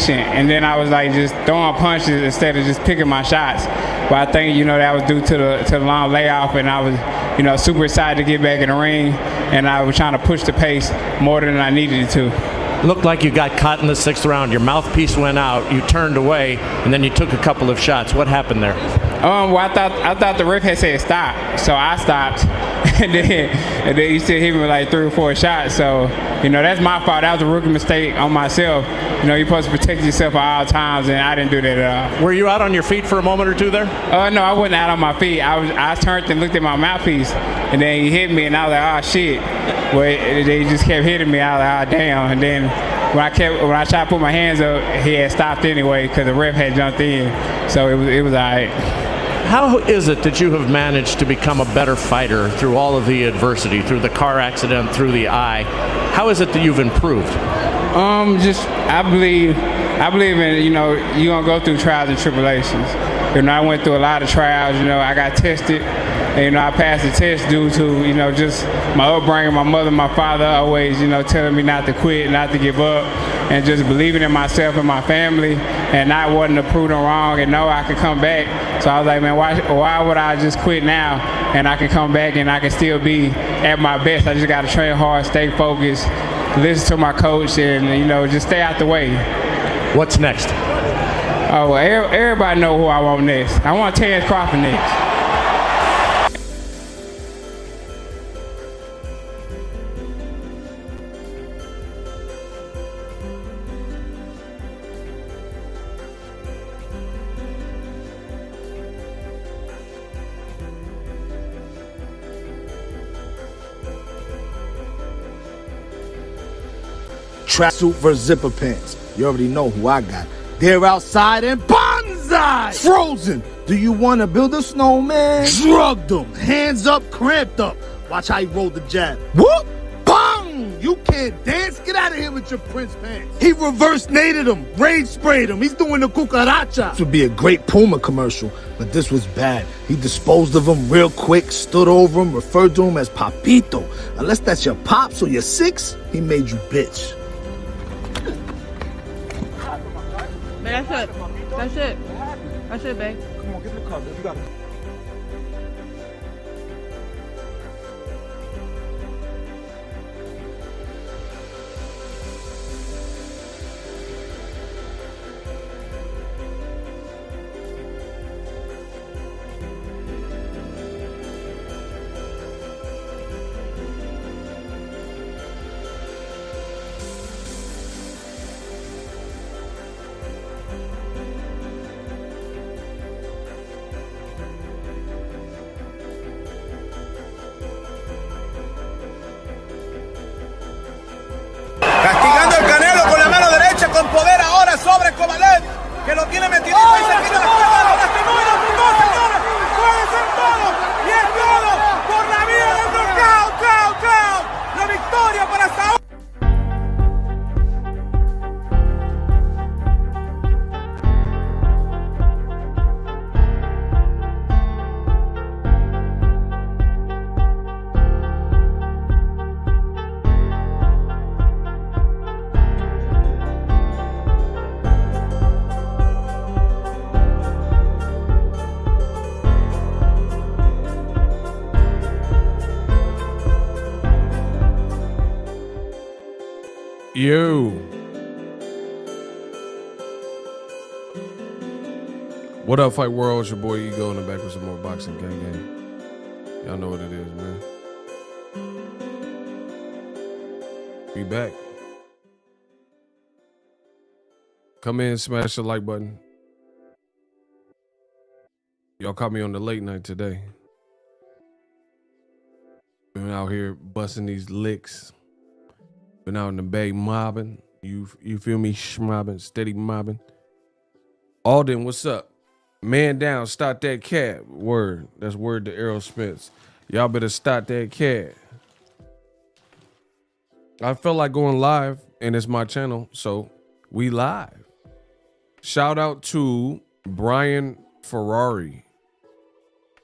And then I was like just throwing punches instead of just picking my shots. But I think, you know, that was due to the long layoff, and I was, you know, super excited to get back in the ring, and I was trying to push the pace more than I needed to. Looked like you got caught in the 6th round. Your mouthpiece went out, you turned away, and then you took a couple of shots. What happened there? Well, I thought the ref had said stop, so I stopped, and then he still hit me with like 3 or 4 shots. So, you know, that's my fault. That was a rookie mistake on myself. You know, you're supposed to protect yourself at all times, and I didn't do that at all. Were you out on your feet for a moment or two there? No, I wasn't out on my feet. I turned and looked at my mouthpiece, and then he hit me, and I was like, oh shit. Well, they just kept hitting me. I was like, oh damn. And then when I tried to put my hands up, he had stopped anyway because the ref had jumped in. So it was all right. How is it that you have managed to become a better fighter through all of the adversity, through the car accident, through the eye? How is it that you've improved? I believe in, you know, you're gonna go through trials and tribulations. You know, I went through a lot of trials. You know, I got tested, and, you know, I passed the test due to, you know, just my upbringing. My mother, my father always, you know, telling me not to quit, not to give up, and just believing in myself and my family, and not wanting to prove them wrong and know I could come back. So I was like, man, why would I just quit now and I can come back and I can still be at my best? I just got to train hard, stay focused, listen to my coach, and, you know, just stay out the way. What's next? Oh, well, everybody know who I want next. I want Terrence Crawford next. Tracksuit versus zipper pants. You already know who I got. They're outside and bonsai! Frozen! Do you want to build a snowman? Drugged him! Hands up, cramped up. Watch how he rolled the jab. Whoop! Bang! You can't dance? Get out of here with your Prince pants. He reverse naded him, rage sprayed him. He's doing the cucaracha. This would be a great Puma commercial, but this was bad. He disposed of him real quick, stood over him, referred to him as Papito. Unless that's your pops or your 6, he made you bitch. Man, that's it. That's it. That's it, babe. Come on, get in the car, babe. You got it. Castigando el Canelo con la mano derecha, con poder ahora sobre Kovalev, que lo tiene metidito y se quita la izquierda, lo lastimó y lo tumbó, señores. Puede ser todo, y es todo por la vía del knockout, la victoria para Saúl. Yo. What up, Fight World? It's your boy Ego in the back with some more boxing gang. Y'all know what it is, man. Be back. Come in, smash the like button. Y'all caught me on the late night today. Been out here busting these licks. Been out in the bay mobbing. You feel me? Schmobbing, steady mobbing. Alden, what's up? Man down, start that cat. Word. That's word to Errol Spence. Y'all better start that cat. I felt like going live, and it's my channel, so we live. Shout out to Brian Ferrari.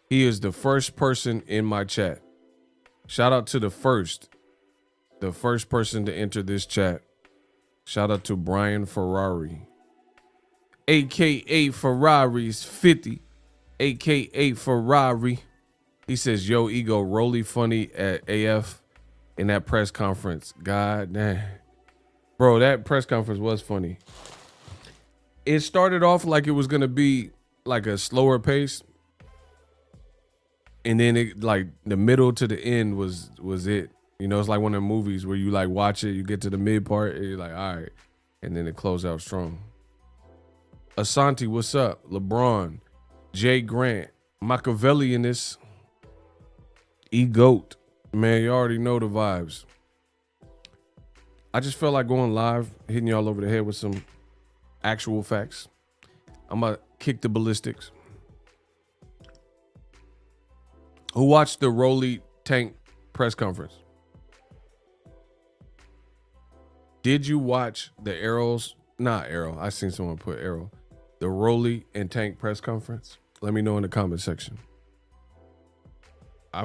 He is the first person in my chat. Shout out to the first person to enter this chat. Shout out to Brian Ferrari. AKA Ferrari's 50. AKA Ferrari. He says, yo, ego, Rolly funny at AF in that press conference. God damn. Bro, that press conference was funny. It started off like it was going to be like a slower pace. And then it like the middle to the end was it. You know, it's like one of the movies where you like watch it, you get to the mid part, and you're like, all right. And then it closed out strong. Asante, what's up? LeBron, Jay Grant, Machiavellianist, E-Goat. Man, you already know the vibes. I just felt like going live, hitting y'all over the head with some actual facts. I'm going to kick the ballistics. Who watched the Rolly Tank press conference? Did you watch the Arrows? Not Arrow. I seen someone put Arrow. The Rolly and Tank press conference? Let me know in the comment section.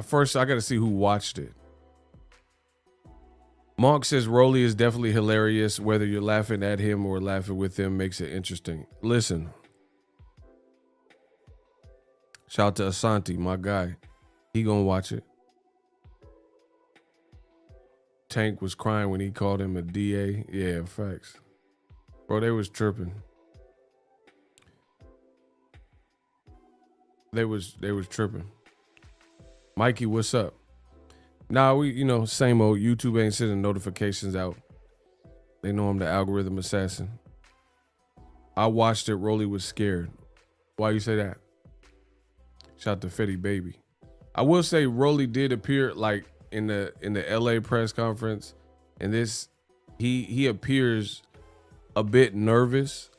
First, I got to see who watched it. Monk says Rolly is definitely hilarious. Whether you're laughing at him or laughing with him makes it interesting. Listen. Shout out to Asante, my guy. He gonna watch it. Tank was crying when he called him a DA. Yeah, facts. Bro, they was tripping. They was tripping. Mikey, what's up? Nah, we, same old. YouTube ain't sending notifications out. They know I'm the algorithm assassin. I watched it. Rolly was scared. Why you say that? Shout out to Fetty Baby. I will say Rolly did appear like in the LA press conference, and this he appears a bit nervous.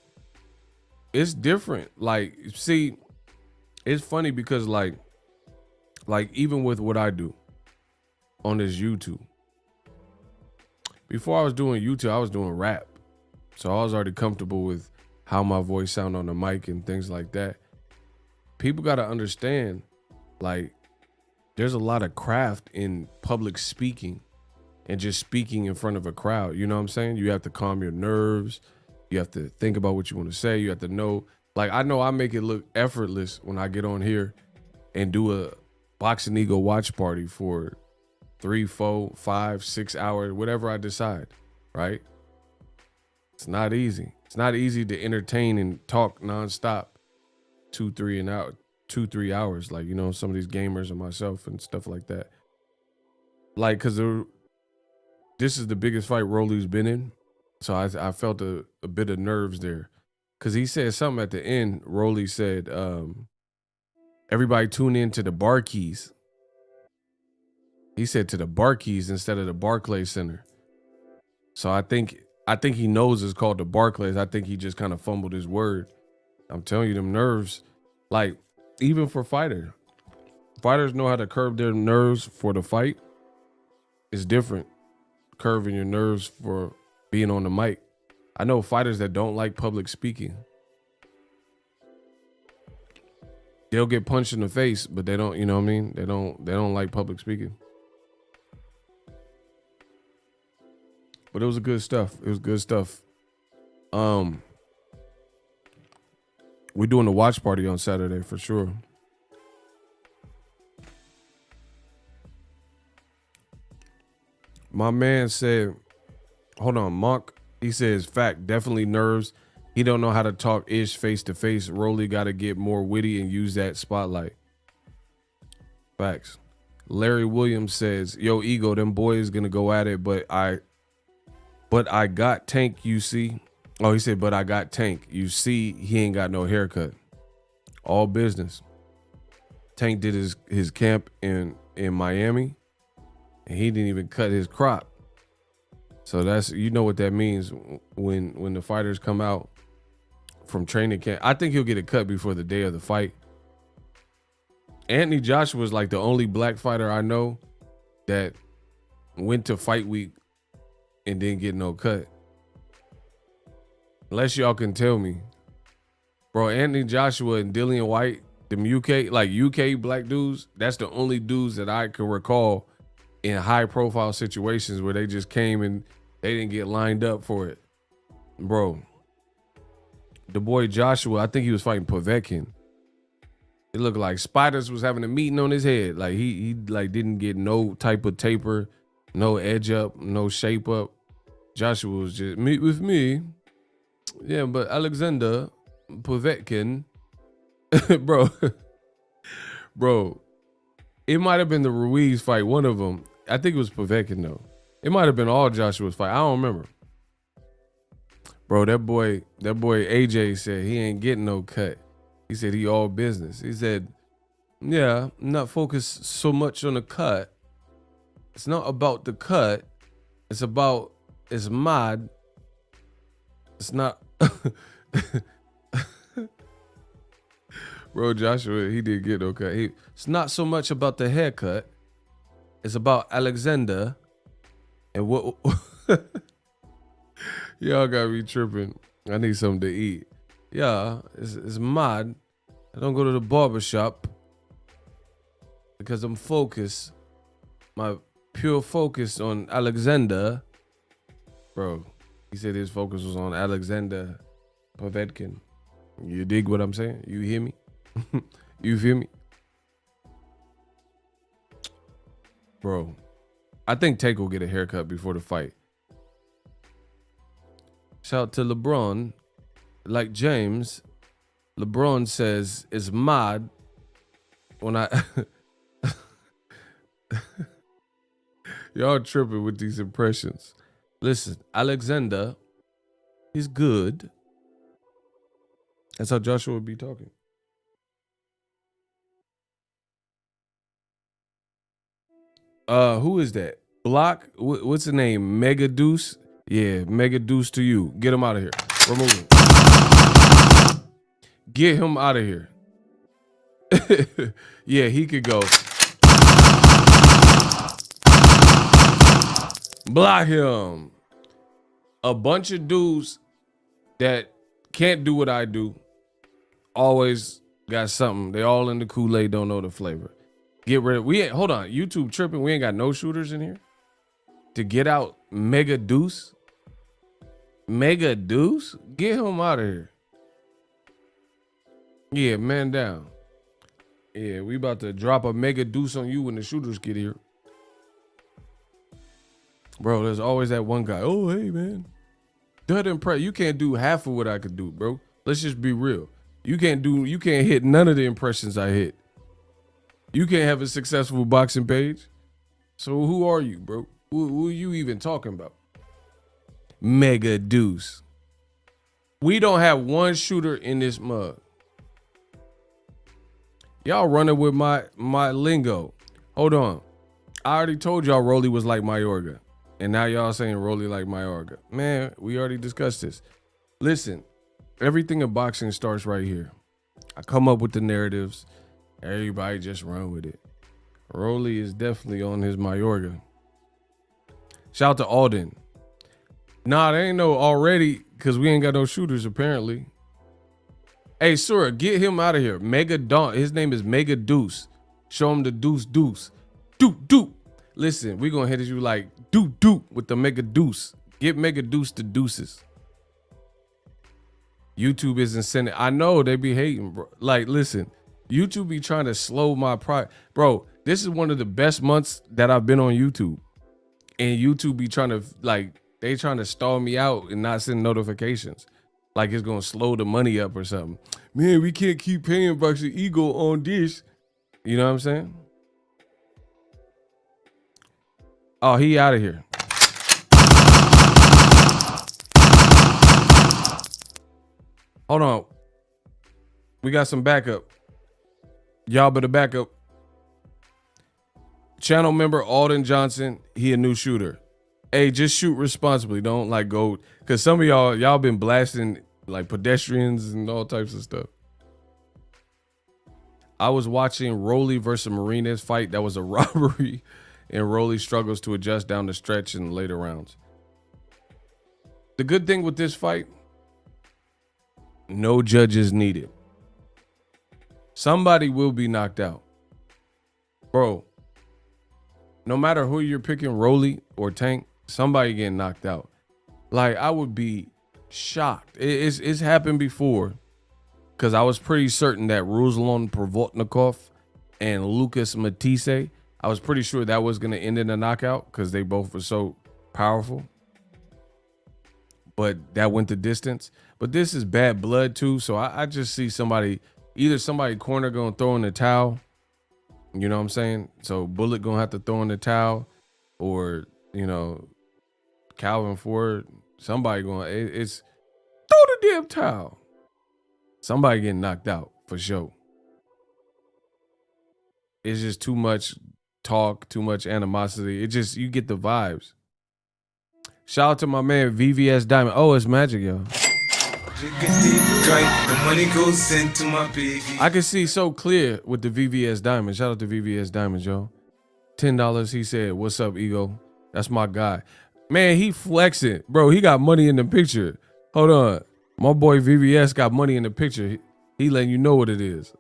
It's different. Like, see, it's funny because like even with what I do on this YouTube, before I was doing YouTube, I was doing rap. So I was already comfortable with how my voice sound on the mic and things like that. People got to understand, like, there's a lot of craft in public speaking and just speaking in front of a crowd. You know what I'm saying? You have to calm your nerves. You have to think about what you want to say. You have to know, like, I know I make it look effortless when I get on here and do a Boxing Ego watch party for 3, 4, 5, 6 hours, whatever I decide, right? It's not easy. It's not easy to entertain and talk nonstop 2, 3 hours. Like, some of these gamers and myself and stuff like that. Like, because this is the biggest fight Rolly's been in. So I felt a bit of nerves there. Because he said something at the end. Rolly said, everybody tune in to the Barkeys. He said to the Barkeys instead of the Barclays Center. So I think he knows it's called the Barclays. I think he just kind of fumbled his word. I'm telling you, them nerves, like, even for fighters know how to curb their nerves for the fight. It's different curving your nerves for being on the mic. I know fighters that don't like public speaking. They'll get punched in the face, but they don't, you know what I mean? They don't like public speaking. But it was good stuff. It was good stuff. We're doing the watch party on Saturday for sure. My man said, hold on, Monk. He says, fact, definitely nerves. He don't know how to talk ish face to face. Rolly got to get more witty and use that spotlight. Facts. Larry Williams says, yo, ego, them boys gonna go at it, but I got Tank, you see. Oh, he said, but I got Tank. You see, he ain't got no haircut. All business. Tank did his camp in Miami, and he didn't even cut his crop. So that's, you know what that means when the fighters come out from training camp. I think he'll get a cut before the day of the fight. Anthony Joshua is like the only black fighter I know that went to fight week and didn't get no cut. Unless y'all can tell me. Bro, Anthony Joshua and Dillian White, them UK black dudes, that's the only dudes that I can recall in high profile situations where they just came and they didn't get lined up for it. Bro, the boy Joshua, I think he was fighting Povetkin. It looked like spiders was having a meeting on his head. Like he like didn't get no type of taper, no edge up, no shape up. Joshua was just, meet with me. Yeah, but Alexander Povetkin, bro, it might have been the Ruiz fight, one of them. I think it was Povetkin though. It might have been all Joshua's fight. I don't remember. Bro, that boy AJ said he ain't getting no cut. He said he all business. He said, yeah, I'm not focused so much on the cut. It's not about the cut. It's mad. It's not. Bro, Joshua, he didn't get no cut. It's not so much about the haircut. It's about Alexander and what. Y'all got me tripping. I need something to eat. Yeah, it's mad. I don't go to the barbershop because I'm focused. My pure focus on Alexander. Bro, he said his focus was on Alexander Povetkin. You dig what I'm saying? You hear me? You feel me? Bro, I think Tank will get a haircut before the fight. Shout out to LeBron. Like James, LeBron says it's mad when I y'all tripping with these impressions. Listen, Alexander, he's good. That's how Joshua would be talking. Who is that? Block? What's the name? Mega Deuce? Yeah, Mega Deuce to you. Get him out of here. Remove him. Get him out of here. Yeah, he could go. Block him. A bunch of dudes that can't do what I do always got something. They all in the Kool-Aid, don't know the flavor. Get rid of, hold on, YouTube tripping. We ain't got no shooters in here to get out Mega Deuce. Mega Deuce? Get him out of here. Yeah, man down. Yeah, we about to drop a Mega Deuce on you when the shooters get here. Bro, there's always that one guy. Oh, hey, man. That impress. You can't do half of what I could do, bro. Let's just be real. You can't hit none of the impressions I hit. You can't have a successful boxing page. So who are you, bro? Who are you even talking about? Mega Deuce. We don't have one shooter in this mug. Y'all running with my lingo. Hold on. I already told y'all Rolly was like Mayorga. And now y'all saying Rolly like Mayorga. Man, we already discussed this. Listen, everything in boxing starts right here. I come up with the narratives. Everybody just run with it. Rolly is definitely on his Mayorga. Shout out to Alden. Nah, they ain't no already because we ain't got no shooters apparently. Hey, Sura, get him out of here. Mega Don. His name is Mega Deuce. Show him the Deuce. Doop. Listen, we gonna hit you like doop with the Mega Deuce. Get Mega Deuce the deuces. YouTube isn't sending. I know they be hating, bro. Like, listen, YouTube be trying to slow my pride. Bro, this is one of the best months that I've been on YouTube. And YouTube be trying to, like, they trying to stall me out and not send notifications. Like it's gonna slow the money up or something. Man, we can't keep paying Boxing Ego on this. You know what I'm saying? Oh, he out of here. Hold on. We got some backup. Y'all better back up. Channel member Alden Johnson, he a new shooter. Hey, just shoot responsibly. Don't like go, because some of y'all been blasting like pedestrians and all types of stuff. I was watching Rolly versus Martinez fight. That was a robbery, and Rolly struggles to adjust down the stretch in the later rounds. The good thing with this fight, no judges needed. Somebody will be knocked out. Bro, no matter who you're picking, Rolly or Tank, somebody getting knocked out. Like, I would be shocked. It's happened before, because I was pretty certain that Ruslan Provodnikov and Lucas Matisse, I was pretty sure that was going to end in a knockout because they both were so powerful. But that went the distance. But this is bad blood too, so I just see somebody corner going to throw in the towel. You know what I'm saying? So Bullet going to have to throw in the towel, or, you know, Calvin Ford, somebody going, it's throw the damn towel. Somebody getting knocked out for sure. It's just too much talk, too much animosity. It just, you get the vibes. Shout out to my man VVS Diamond. Oh, it's magic, yo. I can see so clear with the VVS Diamond. Shout out to VVS Diamonds, yo. $10. He said, "What's up, Ego?" That's my guy. Man, he flexing. Bro, he got money in the picture. Hold on. My boy VVS got money in the picture. He letting you know what it is.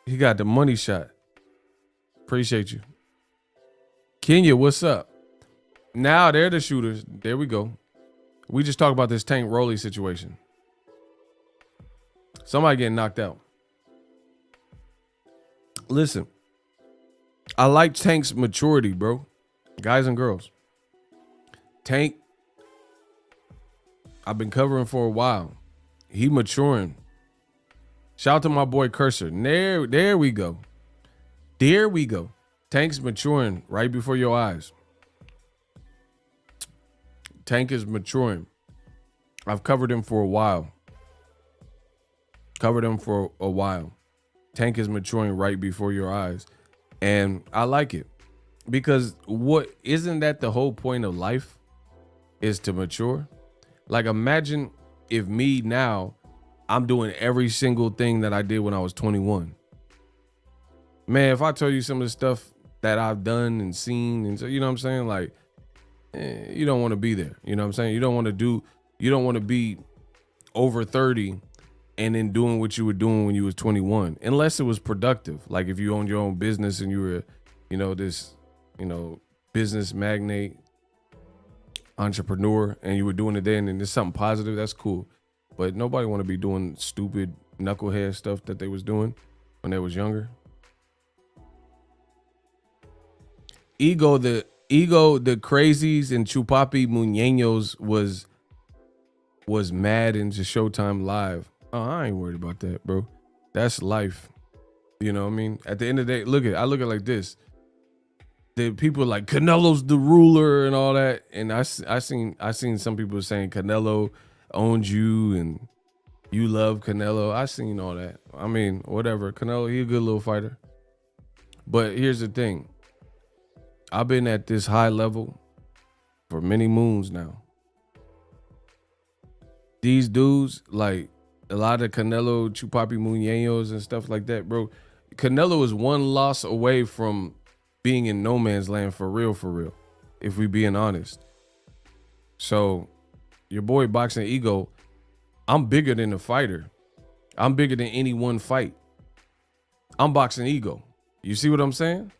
He got the money shot. Appreciate you. Kenya, what's up? Now they're the shooters. There we go. We just talked about this Tank Rolly situation. Somebody getting knocked out. Listen, I like Tank's maturity, bro. Guys and girls. Tank, I've been covering for a while. He maturing. Shout out to my boy Cursor. There we go. There we go. Tank's maturing right before your eyes. Tank is maturing. I've covered him for a while. Tank is maturing right before your eyes. And I like it. Because isn't that the whole point of life? Is to mature? Like, imagine if me now, I'm doing every single thing that I did when I was 21. Man, if I tell you some of the stuff that I've done and seen, and so, you know what I'm saying? Like, you don't want to be there. You know what I'm saying? You don't want to be over 30 and then doing what you were doing when you was 21, unless it was productive. Like if you owned your own business and you were, you know, this, you know, business magnate, entrepreneur, and you were doing it then and there's something positive, that's cool. But nobody want to be doing stupid knucklehead stuff that they was doing when they was younger. Ego, the crazies and Chupapi Muñeños was mad into Showtime Live. Oh, I ain't worried about that, bro. That's life. You know what I mean? At the end of the day, I look at it like this. The people like Canelo's the ruler and all that. And I seen some people saying Canelo owns you and you love Canelo. I seen all that. I mean, whatever. Canelo, he a good little fighter. But here's the thing. I've been at this high level for many moons now. These dudes, like a lot of Canelo, Chupapi Muñeños and stuff like that, bro. Canelo is one loss away from being in no man's land for real, if we being honest. So your boy Boxing Ego, I'm bigger than a fighter. I'm bigger than any one fight. I'm Boxing Ego. You see what I'm saying?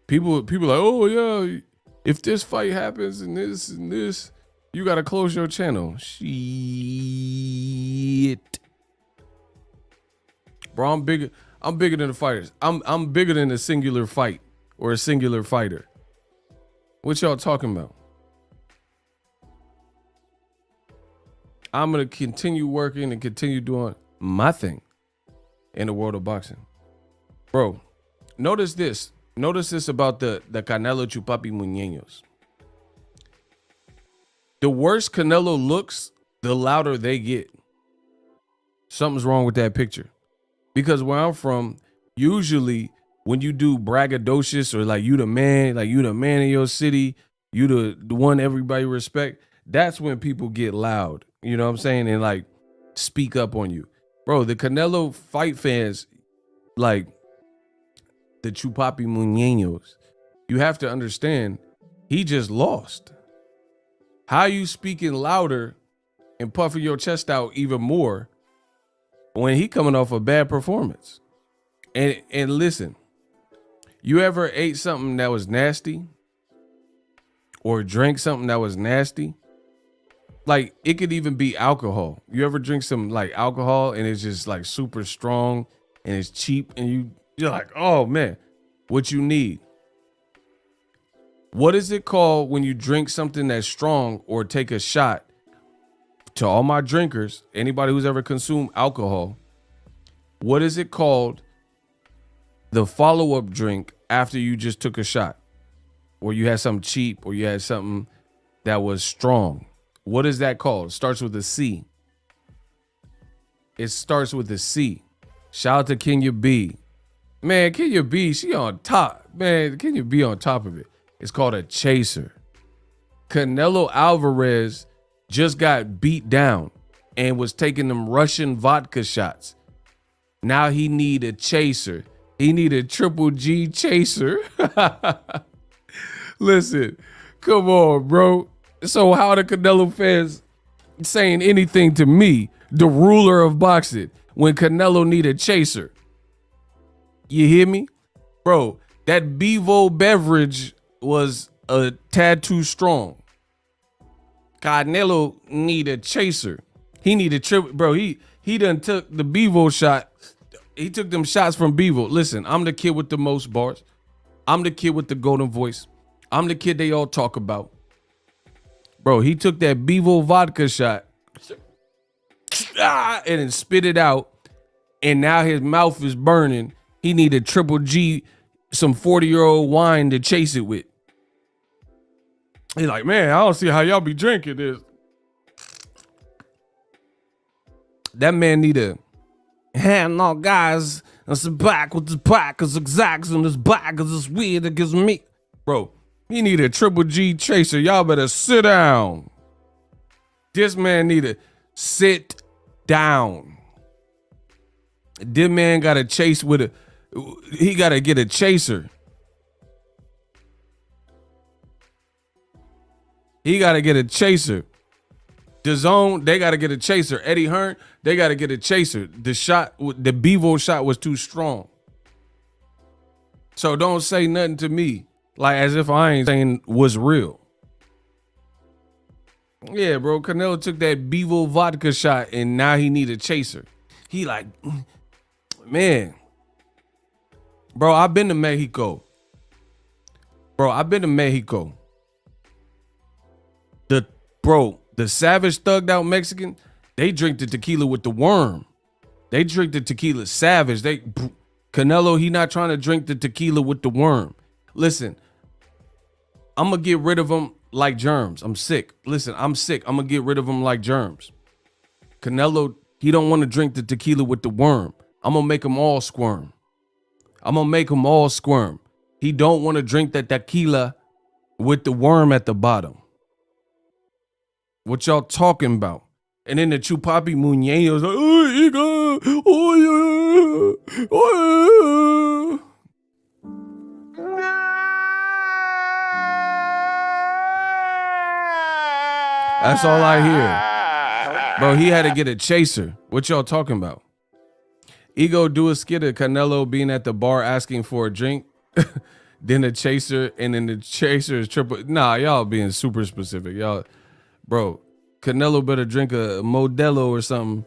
People like, oh yeah, if this fight happens and this, you gotta close your channel. Shit. Bro, I'm bigger than the fighters. I'm bigger than a singular fight or a singular fighter. What y'all talking about? I'm gonna continue working and continue doing my thing in the world of boxing. Bro, notice this. Notice this about the Canelo Chupapi Muñeños. The worse Canelo looks, the louder they get. Something's wrong with that picture. Because where I'm from, usually when you do braggadocious or like you the man in your city, you the one everybody respect, that's when people get loud. You know what I'm saying? And like speak up on you. Bro, the Canelo fight fans, like the Chupapi Muñeños, you have to understand, he just lost. How you speaking louder and puffing your chest out even more when he coming off a bad performance? And listen, you ever ate something that was nasty or drank something that was nasty? Like, it could even be alcohol. You ever drink some like alcohol and it's just like super strong and it's cheap and you're like, oh man, what you need? What is it called when you drink something that's strong or take a shot? To all my drinkers, anybody who's ever consumed alcohol, what is it called? The follow-up drink after you just took a shot, or you had something cheap, or you had something that was strong. What is that called? It starts with a C. It starts with a C. Shout out to Kenya B. Man, Kenya B, she on top. Man, Kenya B on top of it. It's called a chaser. Canelo Alvarez just got beat down and was taking them Russian vodka shots. Now he need a chaser. He need a triple G chaser. Listen, come on, bro. So how the Canelo fans saying anything to me, the ruler of boxing, when Canelo need a chaser? You hear me? Bro, that Bevo beverage was a tad too strong. Canelo need a chaser. He need a triple. Bro, he done took the Bevo shot. He took them shots from Bevo. Listen, I'm the kid with the most bars. I'm the kid with the golden voice. I'm the kid they all talk about. Bro, he took that Bevo vodka shot and then spit it out. And now his mouth is burning. He need a triple G, some 40-year-old wine to chase it with. He's like, man, I don't see how y'all be drinking this. That man need a hand. No, guys, it's back with this back, it's exact, and this back is this weird that gives me. Bro, he need a triple G chaser. Y'all better sit down. This man need to sit down. This man got to chase with he got to get a chaser. He got to get a chaser. DAZN, they got to get a chaser. Eddie Hearn, they got to get a chaser. The Bevo shot was too strong. So don't say nothing to me like as if I ain't saying what's real. Yeah, bro, Canelo took that Bevo vodka shot and now he need a chaser. He like, man. Bro, I've been to Mexico. The savage thugged out Mexican, they drink the tequila with the worm. They drink the tequila savage. Canelo, he not trying to drink the tequila with the worm. Listen, I'm going to get rid of them like germs. I'm sick. Listen, I'm sick. I'm going to get rid of them like germs. Canelo, he don't want to drink the tequila with the worm. I'm going to make them all squirm. He don't want to drink that tequila with the worm at the bottom. What y'all talking about? And then the Chupapi Muñeños like, oh, Iga, oh yeah, oh yeah. That's all I hear. Bro, he had to get a chaser. What y'all talking about? Ego do a skit of Canelo being at the bar asking for a drink, then a chaser, and then the chaser is triple. Nah, y'all being super specific. Y'all, bro, Canelo better drink a Modelo or something.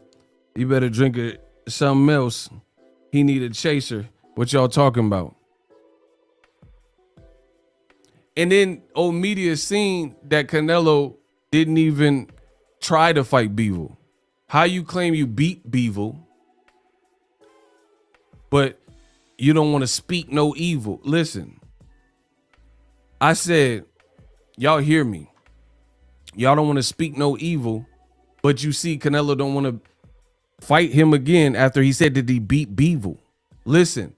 You better drink something else. He need a chaser. What y'all talking about? And then old media seen that Canelo didn't even try to fight Bevo. How you claim you beat Bevo, but you don't want to speak no evil? Listen, I said, y'all hear me. Y'all don't want to speak no evil, but you see Canelo don't want to fight him again after he said that he beat Beevil. Listen,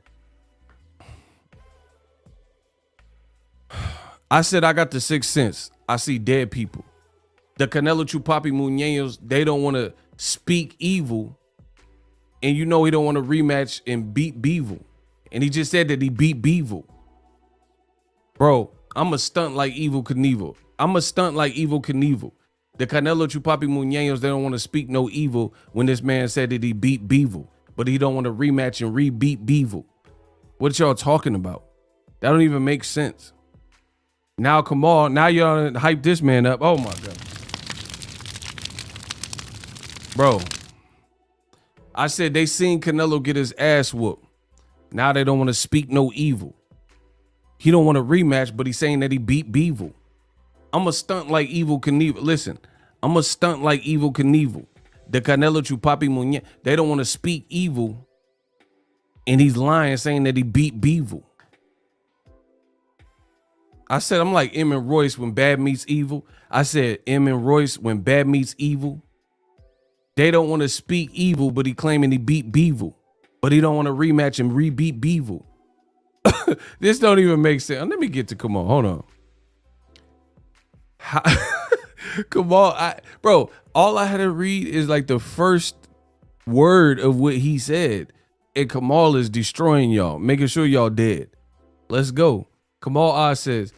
I said I got the sixth sense. I see dead people. The Canelo Chupapi Muñeños, they don't want to speak evil. And you know he don't want to rematch and beat Beevil. And he just said that he beat Beevil. Bro, I'm a stunt like Evil Knievel. The Canelo Chupapi Muñeños, they don't want to speak no evil when this man said that he beat Beevil. But he don't want to rematch and re-beat Beevil. What y'all talking about? That don't even make sense. Now, come on. Now y'all hype this man up. Oh, my God. Bro, I said they seen Canelo get his ass whooped. Now they don't want to speak no evil. He don't want to rematch, but he's saying that he beat Beevil. I'm a stunt like Evil Knievel. Listen, I'm a stunt like Evil Knievel. The Canelo Chupapi Muñeño, they don't want to speak evil. And he's lying, saying that he beat Beevil. I said, I'm like M and Royce when bad meets evil. I said, M and Royce when bad meets evil. They don't want to speak evil, but he claiming he beat Beevil. But he don't want to rematch and re-beat Beevil. This don't even make sense. Let me get to, come on, hold on. Come on, bro, all I had to read is like the first word of what he said. And Kamal is destroying y'all, making sure y'all dead. Let's go. Kamal Oz says,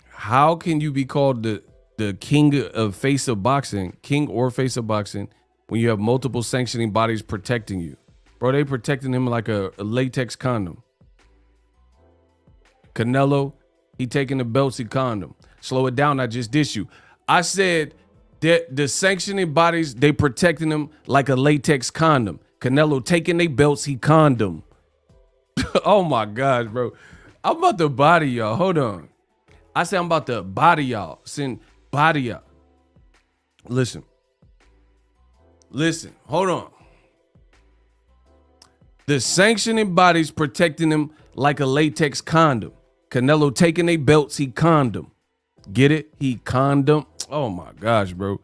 how can you be called the king of face of boxing, king or face of boxing, when you have multiple sanctioning bodies protecting you? Bro, they protecting him like a latex condom. Canelo, he taking the belts, he condom. Slow it down, I just diss you. I said that the sanctioning bodies, they protecting him like a latex condom. Canelo taking they belts, he condom. Oh my God, bro. I'm about to body y'all. Hold on. I said I'm about to body y'all. Send body y'all. Listen, hold on. The sanctioning bodies protecting him like a latex condom. Canelo taking they belts, he condom. Get it? He condom. Oh my gosh, bro.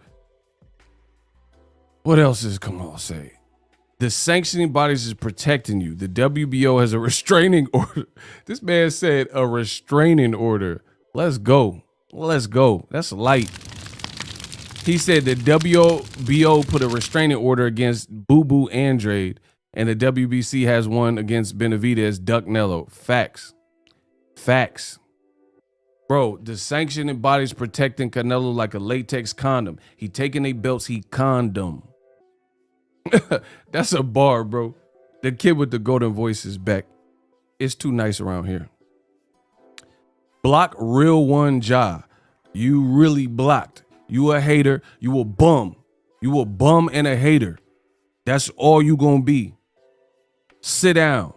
What else is Kamal say? The sanctioning bodies is protecting you. The WBO has a restraining order. This man said a restraining order. Let's go. Let's go. That's light. He said the WBO put a restraining order against Boo Boo Andrade, and the WBC has one against Benavidez, Duck Nello. Facts. Facts. Bro, the sanctioning bodies protecting Canelo like a latex condom. He taking they belts, he condom. That's a bar, bro. The kid with the golden voice is back. It's too nice around here. Block real one Ja. You really blocked. You a hater. You a bum. You a bum and a hater. That's all you gonna be. Sit down.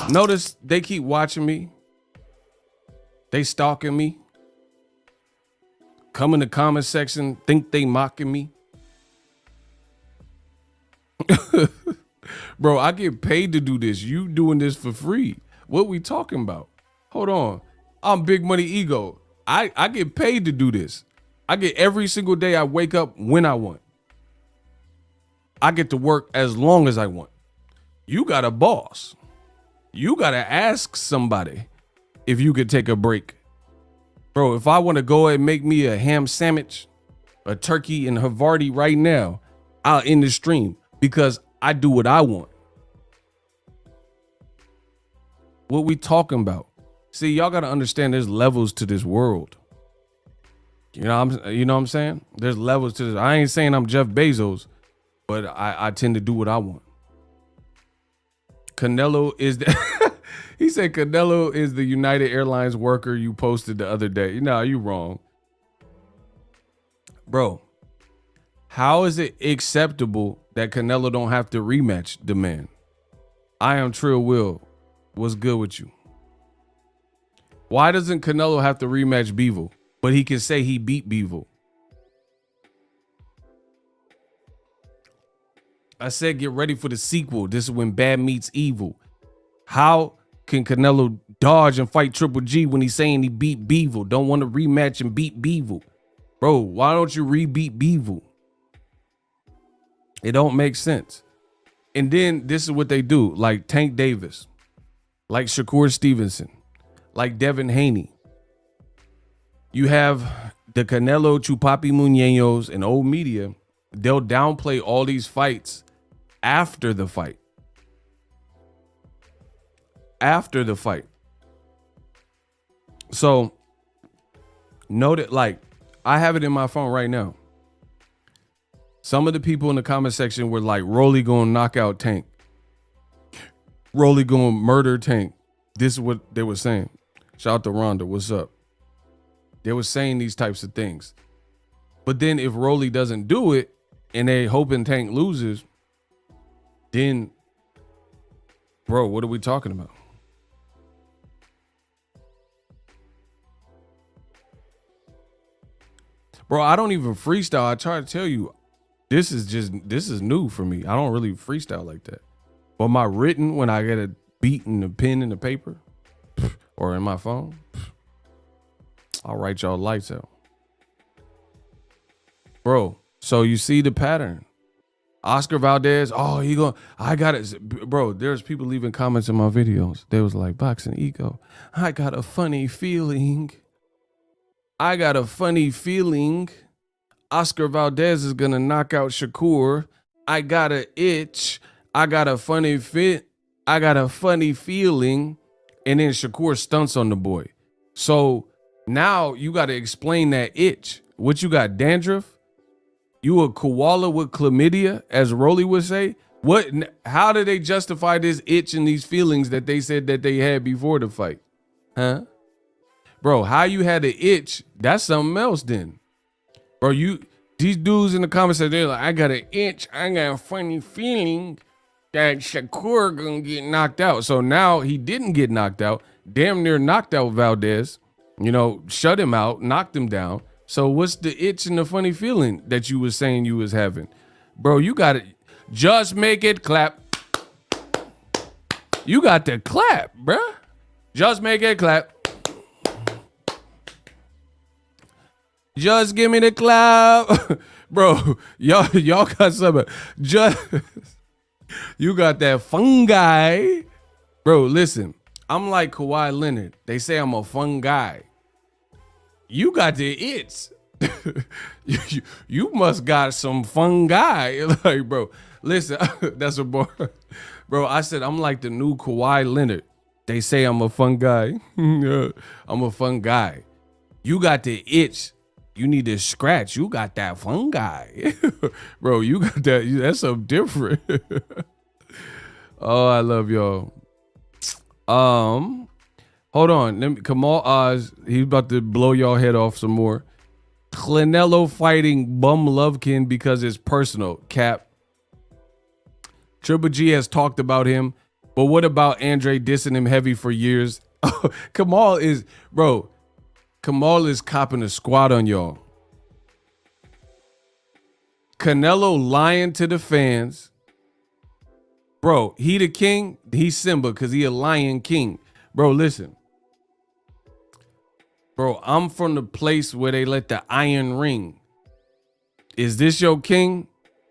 Notice they keep watching me. They stalking me. Come in the comment section, think they mocking me. Bro, I get paid to do this. You doing this for free. What we talking about? Hold on. I'm Big Money Ego. I get paid to do this. I get every single day I wake up when I want. I get to work as long as I want. You got a boss. You got to ask somebody if you could take a break. Bro, if I want to go and make me a ham sandwich, a turkey and Havarti right now, I'll end the stream because I do what I want. What we talking about? See, y'all got to understand there's levels to this world. You know what I'm saying? There's levels to this. I ain't saying I'm Jeff Bezos, but I tend to do what I want. Canelo is the he said Canelo is the United Airlines worker you posted the other day. No, you wrong. Bro, how is it acceptable that Canelo don't have to rematch the man? I am Trill Will. What's good with you? Why doesn't Canelo have to rematch Beevil, but he can say he beat Beevil? I said, get ready for the sequel. This is when bad meets evil. How can Canelo dodge and fight Triple G when he's saying he beat Beevil? Don't want to rematch and beat Beevil. Bro, why don't you re-beat Beevil? It don't make sense. And then this is what they do, like Tank Davis, like Shakur Stevenson, like Devin Haney. You have the Canelo, Chupapi Muñeños, and old media. They'll downplay all these fights after the fight. After the fight. So, note it, like, I have it in my phone right now. Some of the people in the comment section were like, Rolly gonna knock out Tank. Rolly gonna murder Tank. This is what they were saying. Shout out to Rhonda, what's up? They were saying these types of things. But then if Rolly doesn't do it and they hoping Tank loses, then, bro, what are we talking about? Bro, I don't even freestyle. I try to tell you, this is new for me. I don't really freestyle like that. But my written, when I get a beat and a pen and the paper or in my phone, I'll write y'all lights out. Bro, so you see the pattern. Oscar Valdez, I got it. Bro, there's people leaving comments in my videos. They was like, Boxing Ego, I got a funny feeling. Oscar Valdez is gonna knock out Shakur. I got an itch. I got a funny fit. I got a funny feeling. And then Shakur stunts on the boy. So now you got to explain that itch. What you got, dandruff? You a koala with chlamydia, as Rolly would say? What? How do they justify this itch and these feelings that they said that they had before the fight? Huh? Bro, how you had an itch, that's something else then. Bro, these dudes in the comments said, they're like, I got an itch, I got a funny feeling that Shakur gonna get knocked out. So now he didn't get knocked out, damn near knocked out Valdez, shut him out, knocked him down. So what's the itch and the funny feeling that you was saying you was having? Bro, you got to just make it clap. You got to clap, bro. Just make it clap. Just give me the clap. Bro, y'all got something. You got that fungi. Bro, listen. I'm like Kawhi Leonard. They say I'm a fun guy. You got the itch. you must got some fun guy. Like, bro, listen, that's a bar. Bro, I said I'm like the new Kawhi Leonard. They say I'm a fun guy. I'm a fun guy. You got the itch. You need to scratch. You got that fun guy. Bro, you got that. That's something different. Oh, I love y'all. Hold on. Kamal Oz, he's about to blow y'all head off some more. Canelo fighting Bum Lovekin because it's personal. Cap. Triple G has talked about him, but what about Andre dissing him heavy for years? Kamal is copping a squad on y'all. Canelo lying to the fans. Bro, he the king, he's Simba because he a lion king. Bro, listen. Bro, I'm from the place where they let the iron ring. Is this your king?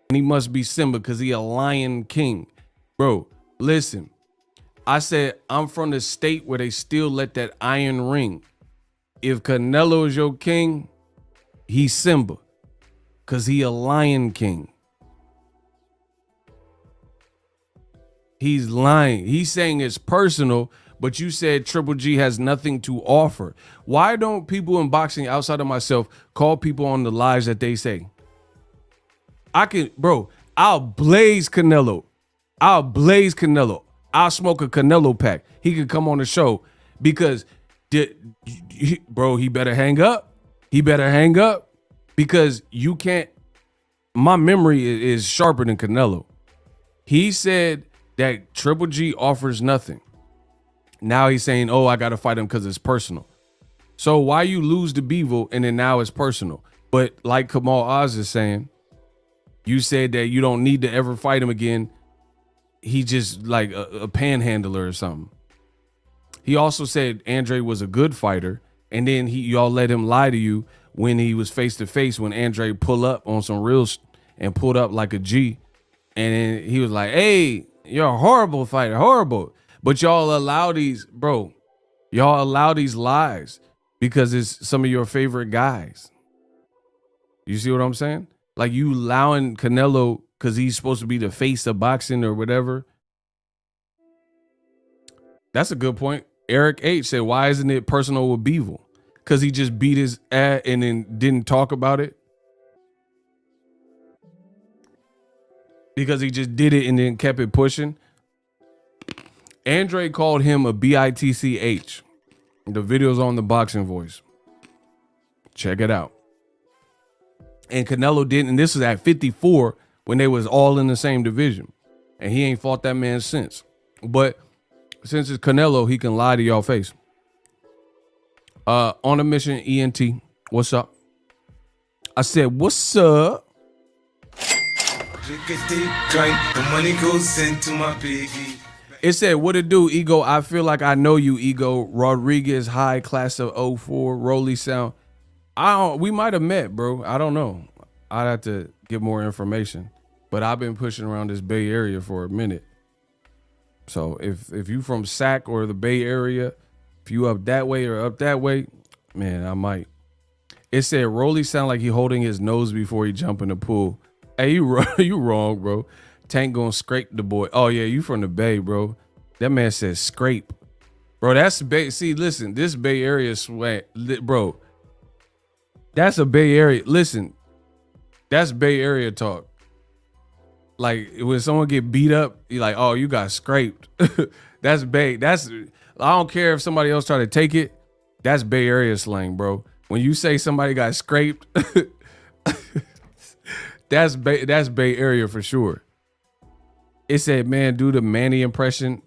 And he must be Simba because he a lion king. Bro, listen. I said I'm from the state where they still let that iron ring. If Canelo is your king, he's Simba because he a lion king. He's lying. He's saying it's personal, but you said Triple G has nothing to offer. Why don't people in boxing outside of myself call people on the lies that they say? I'll blaze Canelo. I'll smoke a Canelo pack. He could come on the show because, bro, he better hang up. Because you can't. My memory is sharper than Canelo. He said that Triple G offers nothing. Now he's saying, oh, I got to fight him because it's personal. So why you lose to Beevil and then now it's personal? But like Kamal Oz is saying, you said that you don't need to ever fight him again. He just like a panhandler or something. He also said Andre was a good fighter, and then y'all let him lie to you when he was face to face when Andre pull up on some real and pulled up like a G, and then he was like, "Hey, you're a horrible fighter, horrible." But y'all allow these, bro. Y'all allow these lies because it's some of your favorite guys. You see what I'm saying? Like you allowing Canelo because he's supposed to be the face of boxing or whatever. That's a good point. Eric H said, why isn't it personal with Beevil? Because he just beat his ass and then didn't talk about it? Because he just did it and then kept it pushing? Andre called him a bitch. The video's on the Boxing Voice. Check it out. And Canelo didn't, and this was at 54 when they was all in the same division. And he ain't fought that man since. But since it's Canelo, he can lie to y'all face. On a mission, ENT, what's up? I said, what's up? The money goes into my piggy. It said, what it do, Ego? I feel like I know you, Ego. Rodriguez, high class of 04, Rolly Sound. We might have met, bro. I don't know. I'd have to get more information. But I've been pushing around this Bay Area for a minute. So if you from SAC or the Bay Area, if you up that way or up that way, man, I might. It said Rolly sound like he holding his nose before he jump in the pool. Hey, you wrong, bro. Tank gonna scrape the boy. Oh yeah, you from the Bay, bro. That man says scrape. Bro, that's Bay. See, listen, this Bay Area sweat, bro. That's a Bay Area. Listen, that's Bay Area talk. Like when someone get beat up, you're like, oh, you got scraped. That's Bay. I don't care if somebody else try to take it. That's Bay Area slang, bro. When you say somebody got scraped, that's Bay Area for sure. It said, man, do the Manny impression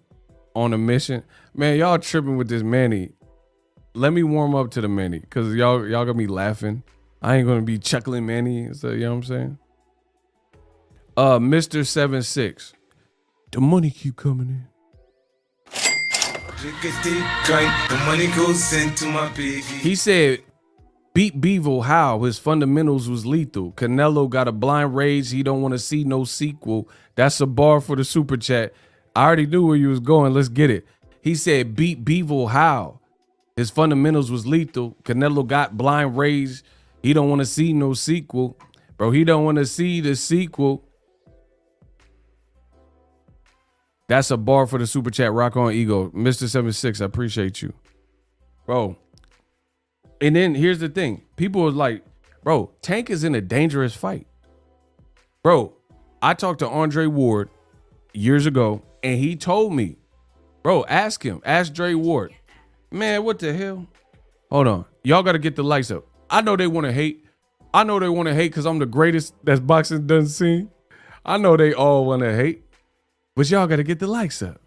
on a mission. Man, y'all tripping with this Manny. Let me warm up to the Manny, because y'all gonna be laughing. I ain't gonna be chuckling Manny. So, you know what I'm saying? Mr. 76. The money keep coming in. The money goes into my piggy. He said, beat Beevil how? His fundamentals was lethal. Canelo got a blind rage. He don't want to see no sequel. That's a bar for the super chat. I already knew where you was going. Let's get it. He said, beat Beevil how? His fundamentals was lethal. Canelo got blind rage. He don't want to see no sequel. Bro, he don't want to see the sequel. That's a bar for the super chat. Rock on, Ego. Mr. 76, I appreciate you. Bro. And then here's the thing. People was like, bro, Tank is in a dangerous fight. Bro, I talked to Andre Ward years ago, and he told me, bro, ask him. Ask Dre Ward. Man, what the hell? Hold on. Y'all got to get the lights up. I know they want to hate. I know they want to hate because I'm the greatest that boxing done seen. I know they all want to hate. But y'all got to get the likes up.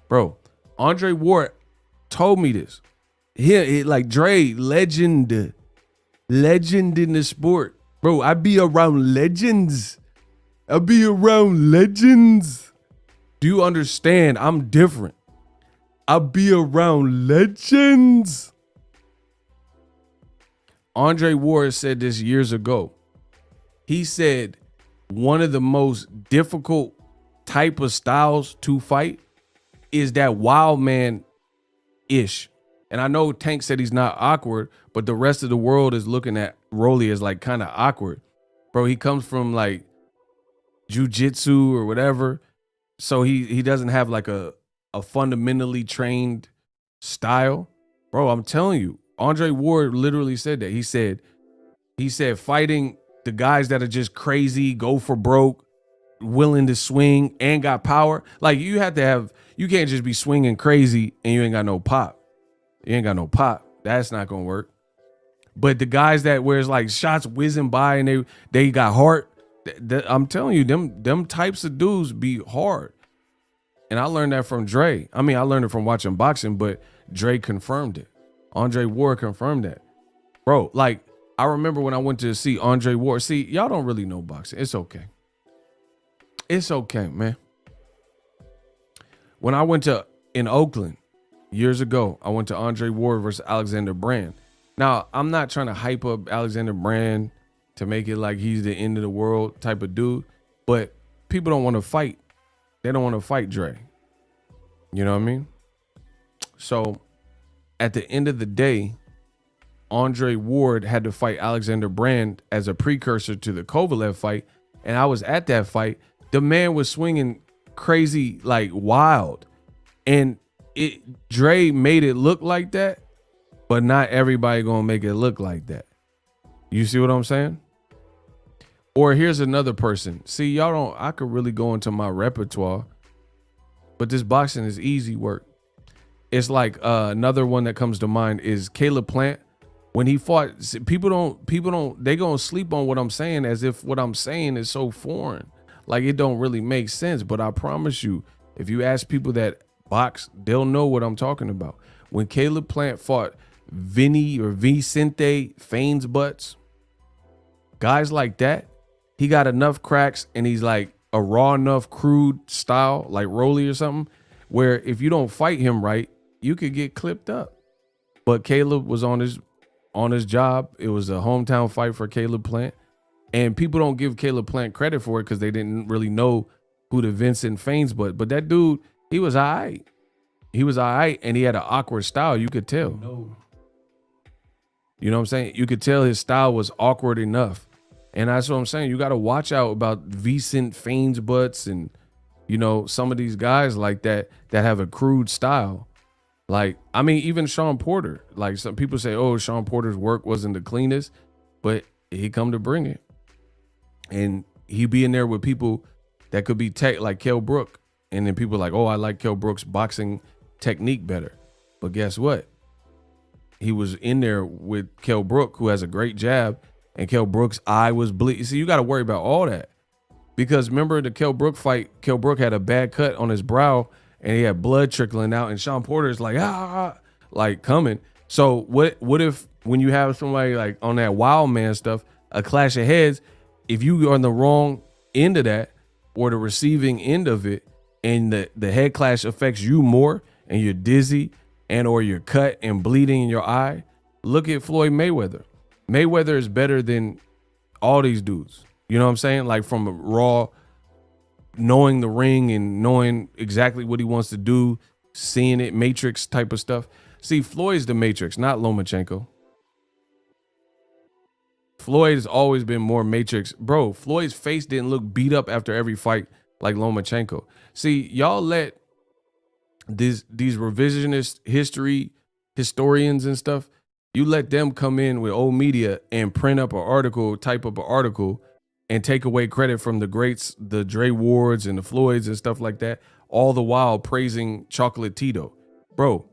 Bro, Andre Ward told me this. Like Dre, legend in the sport. Bro, I be around legends. Do you understand? I'm different. I be around legends. Andre Ward said this years ago. He said one of the most difficult type of styles to fight is that wild man-ish. And I know Tank said he's not awkward, but the rest of the world is looking at Rolly as like kind of awkward. Bro, he comes from like jiu-jitsu or whatever. So he doesn't have like a fundamentally trained style. Bro, I'm telling you, Andre Ward literally said that. He said fighting the guys that are just crazy, go for broke, willing to swing and got power. Like you can't just be swinging crazy and you ain't got no pop. You ain't got no pop. That's not gonna work. But the guys that where it's like shots whizzing by and they got heart, I'm telling you, them types of dudes be hard. And I learned that from Dre. I mean, I learned it from watching boxing, but Dre confirmed it. Andre Ward confirmed that. Bro, like I remember when I went to see Andre Ward. See, y'all don't really know boxing. It's okay. It's okay, man. When I went in Oakland, years ago, I went to Andre Ward versus Alexander Brand. Now, I'm not trying to hype up Alexander Brand to make it like he's the end of the world type of dude, but people don't want to fight. They don't want to fight Dre. You know what I mean? So at the end of the day, Andre Ward had to fight Alexander Brand as a precursor to the Kovalev fight. And I was at that fight. The man was swinging crazy, like wild. And Dre made it look like that, but not everybody gonna make it look like that. You see what I'm saying? Or here's another person. See, I could really go into my repertoire, but this boxing is easy work. It's like another one that comes to mind is Caleb Plant. When he fought, people they gonna sleep on what I'm saying as if what I'm saying is so foreign. Like it don't really make sense. But I promise you, if you ask people that box, they'll know what I'm talking about. When Caleb Plant fought Vicente Faines Butts, guys like that, he got enough cracks and he's like a raw enough crude style, like Rolly or something, where if you don't fight him right, you could get clipped up. But Caleb was on his job. It was a hometown fight for Caleb Plant. And people don't give Caleb Plant credit for it because they didn't really know who the Vincent Faines but that dude, he was all right. He was all right, and he had an awkward style. You could tell. No. You know what I'm saying? You could tell his style was awkward enough. And that's what I'm saying. You got to watch out about Vincent Faines Butts and, you know, some of these guys like that have a crude style. Like, I mean, even Sean Porter. Like, some people say, oh, Sean Porter's work wasn't the cleanest, but he come to bring it. And he be in there with people that could be like Kell Brook. And then people are like, oh, I like Kell Brook's boxing technique better. But guess what? He was in there with Kell Brook, who has a great jab, and Kell Brook's eye was bleeding. See, you got to worry about all that. Because remember the Kell Brook fight, Kell Brook had a bad cut on his brow, and he had blood trickling out, and Sean Porter's like, like coming. So what if when you have somebody like on that wild man stuff, a clash of heads, if you are on the wrong end of that or the receiving end of it, and the head clash affects you more and you're dizzy and or you're cut and bleeding in your eye, look at Floyd Mayweather. Mayweather is better than all these dudes. You know what I'm saying? Like from a raw, knowing the ring and knowing exactly what he wants to do, seeing it, Matrix type of stuff. See, Floyd's the Matrix, not Lomachenko. Floyd has always been more Matrix. Bro, Floyd's face didn't look beat up after every fight like Lomachenko. See, y'all let these revisionist historians and stuff, you let them come in with old media and print up an article, type up an article, and take away credit from the greats, the Dre Wards and the Floyds and stuff like that, all the while praising Chocolatito. Bro,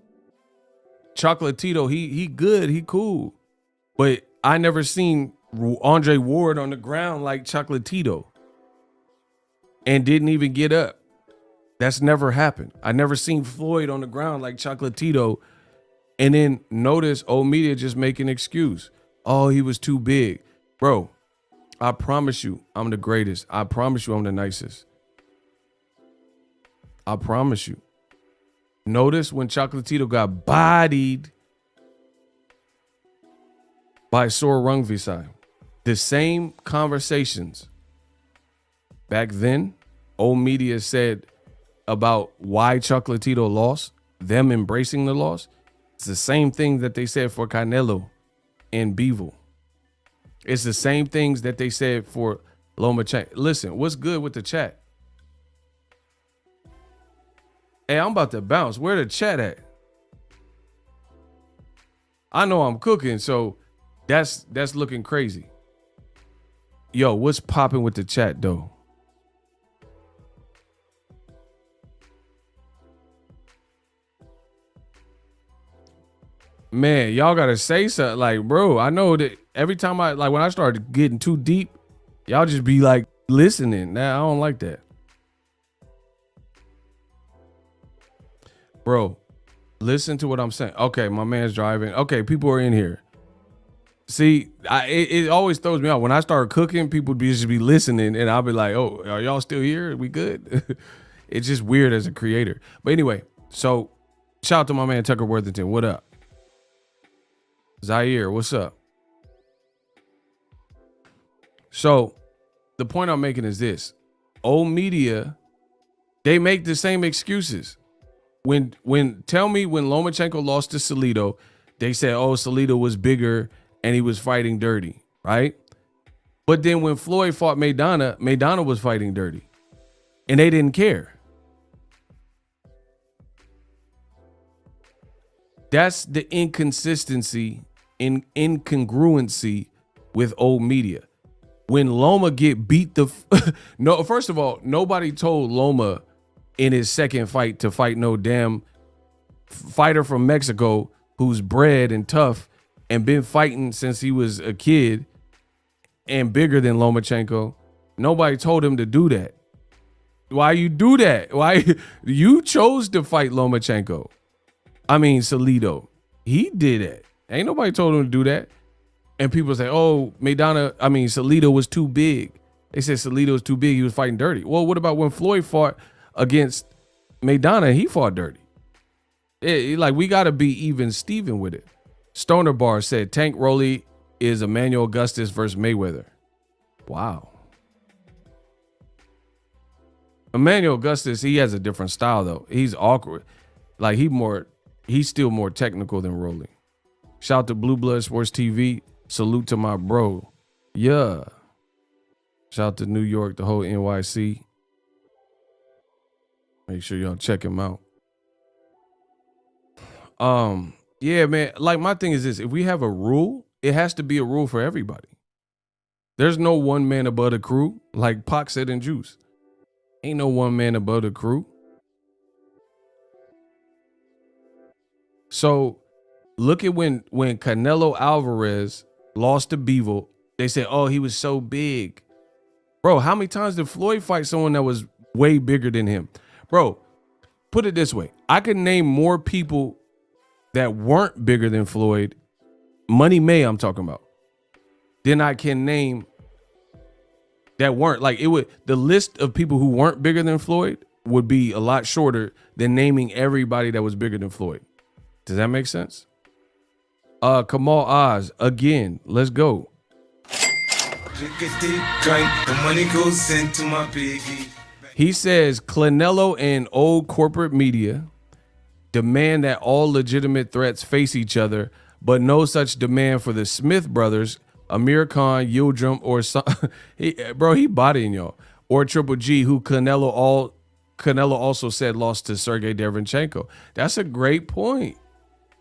Chocolatito, he good, he cool. But I never seen Andre Ward on the ground like Chocolatito and didn't even get up. That's never happened. I never seen Floyd on the ground like Chocolatito and then notice old media just make an excuse. Oh, he was too big. Bro, I promise you I'm the greatest. I promise you I'm the nicest. I promise you. Notice when Chocolatito got bodied by Sor Rungvisai. The same conversations back then, old media said about why Chocolatito lost, them embracing the loss. It's the same thing that they said for Canelo and Bivol. It's the same things that they said for Lomachenko. Listen, what's good with the chat? Hey, I'm about to bounce. Where the chat at? I know I'm cooking, so that's looking crazy. Yo, what's popping with the chat though? Man, y'all gotta say something. Like, bro, I know that every time when I started getting too deep, y'all just be like listening. Nah, I don't like that. Bro, listen to what I'm saying. Okay, my man's driving. Okay, people are in here. See, it always throws me out. When I start cooking, people just be listening, and I'll be like, oh, are y'all still here? We good? It's just weird as a creator. But anyway, so Shout out to my man Tucker Worthington. What up? Zaire, what's up? So the point I'm making is this. Old media, they make the same excuses. Tell me when Lomachenko lost to Salido, they said, oh, Salido was bigger and he was fighting dirty, right? But then when Floyd fought Maidana was fighting dirty. And they didn't care. That's the inconsistency and incongruency with old media. When Loma get beat no, first of all, nobody told Loma in his second fight to fight no damn fighter from Mexico who's bred and tough and been fighting since he was a kid and bigger than Lomachenko. Nobody told him to do that. Why you do that? Why you chose to fight Lomachenko? I mean, Salido. He did it. Ain't nobody told him to do that. And people say, oh, Salido was too big. They said Salido was too big. He was fighting dirty. Well, what about when Floyd fought against Maidana? He fought dirty. We got to be even Steven with it. Stoner Bar said Tank Rolly is Emmanuel Augustus versus Mayweather. Wow. Emmanuel Augustus, he has a different style, though. He's awkward. He's still more technical than Rolly. Shout out to Blue Blood Sports TV. Salute to my bro. Yeah. Shout out to New York, the whole NYC. Make sure y'all check him out. Yeah, man. My thing is this. If we have a rule, it has to be a rule for everybody. There's no one man above the crew, like Pac said in Juice. Ain't no one man above the crew. So look at when Canelo Alvarez lost to Bivol, they said, oh, he was so big. Bro, how many times did Floyd fight someone that was way bigger than him? Bro, put it this way. I could name more people that weren't bigger than Floyd, Money May I'm talking about, than I can name that weren't. The list of people who weren't bigger than Floyd would be a lot shorter than naming everybody that was bigger than Floyd. Does that make sense? Kamal Oz, again, let's go. The money goes into my piggy. He says Canelo and old corporate media demand that all legitimate threats face each other, but no such demand for the Smith brothers, Amir Khan, Yildirim, or he bodying y'all, or Triple G, who Canelo also said lost to Sergey Derevyanchenko. That's a great point.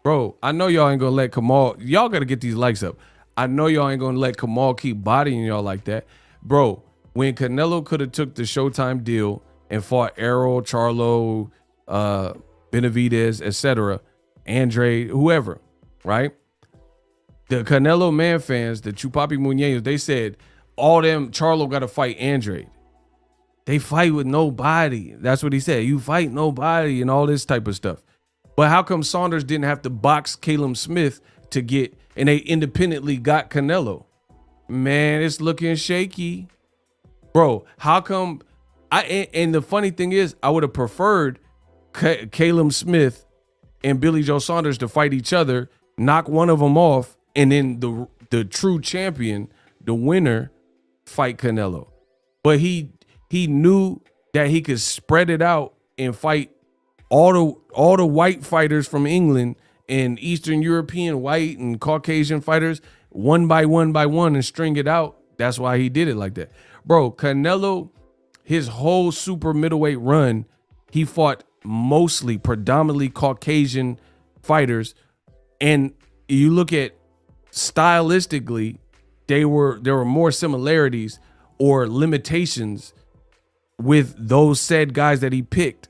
Bro, I know y'all ain't gonna let Kamal, y'all gotta get these likes up. I know y'all ain't gonna let Kamal keep bodying y'all like that. Bro, when Canelo could have took the Showtime deal and fought Errol, Charlo, Benavidez, etc., Andre, whoever, right? The Canelo man fans, the Chupapi Muñeños, they said all them Charlo gotta fight Andre. They fight with nobody. That's what he said. You fight nobody and all this type of stuff. But how come Saunders didn't have to box Caleb Smith to get, and they independently got Canelo? Man, it's looking shaky. Bro, how come, and the funny thing is, I would have preferred Caleb Smith and Billy Joe Saunders to fight each other, knock one of them off, and then the true champion, the winner, fight Canelo. But he knew that he could spread it out and fight all the white fighters from England and Eastern European white and Caucasian fighters one by one and string it out. That's why he did it like that. Bro, Canelo, his whole super middleweight run, he fought predominantly Caucasian fighters. And you look at stylistically, there were more similarities or limitations with those said guys that he picked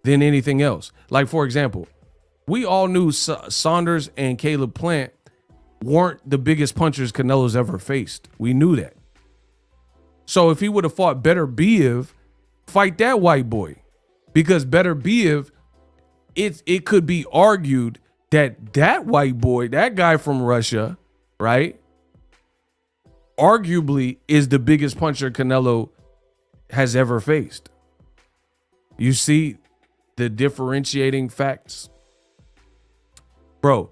than anything else. Like, for example, we all knew Saunders and Caleb Plant weren't the biggest punchers Canelo's ever faced. We knew that. So if he would have fought Better Biev, fight that white boy. Because Better Biev, it could be argued that white boy, that guy from Russia, right, arguably is the biggest puncher Canelo has ever faced. You see, the differentiating facts. Bro,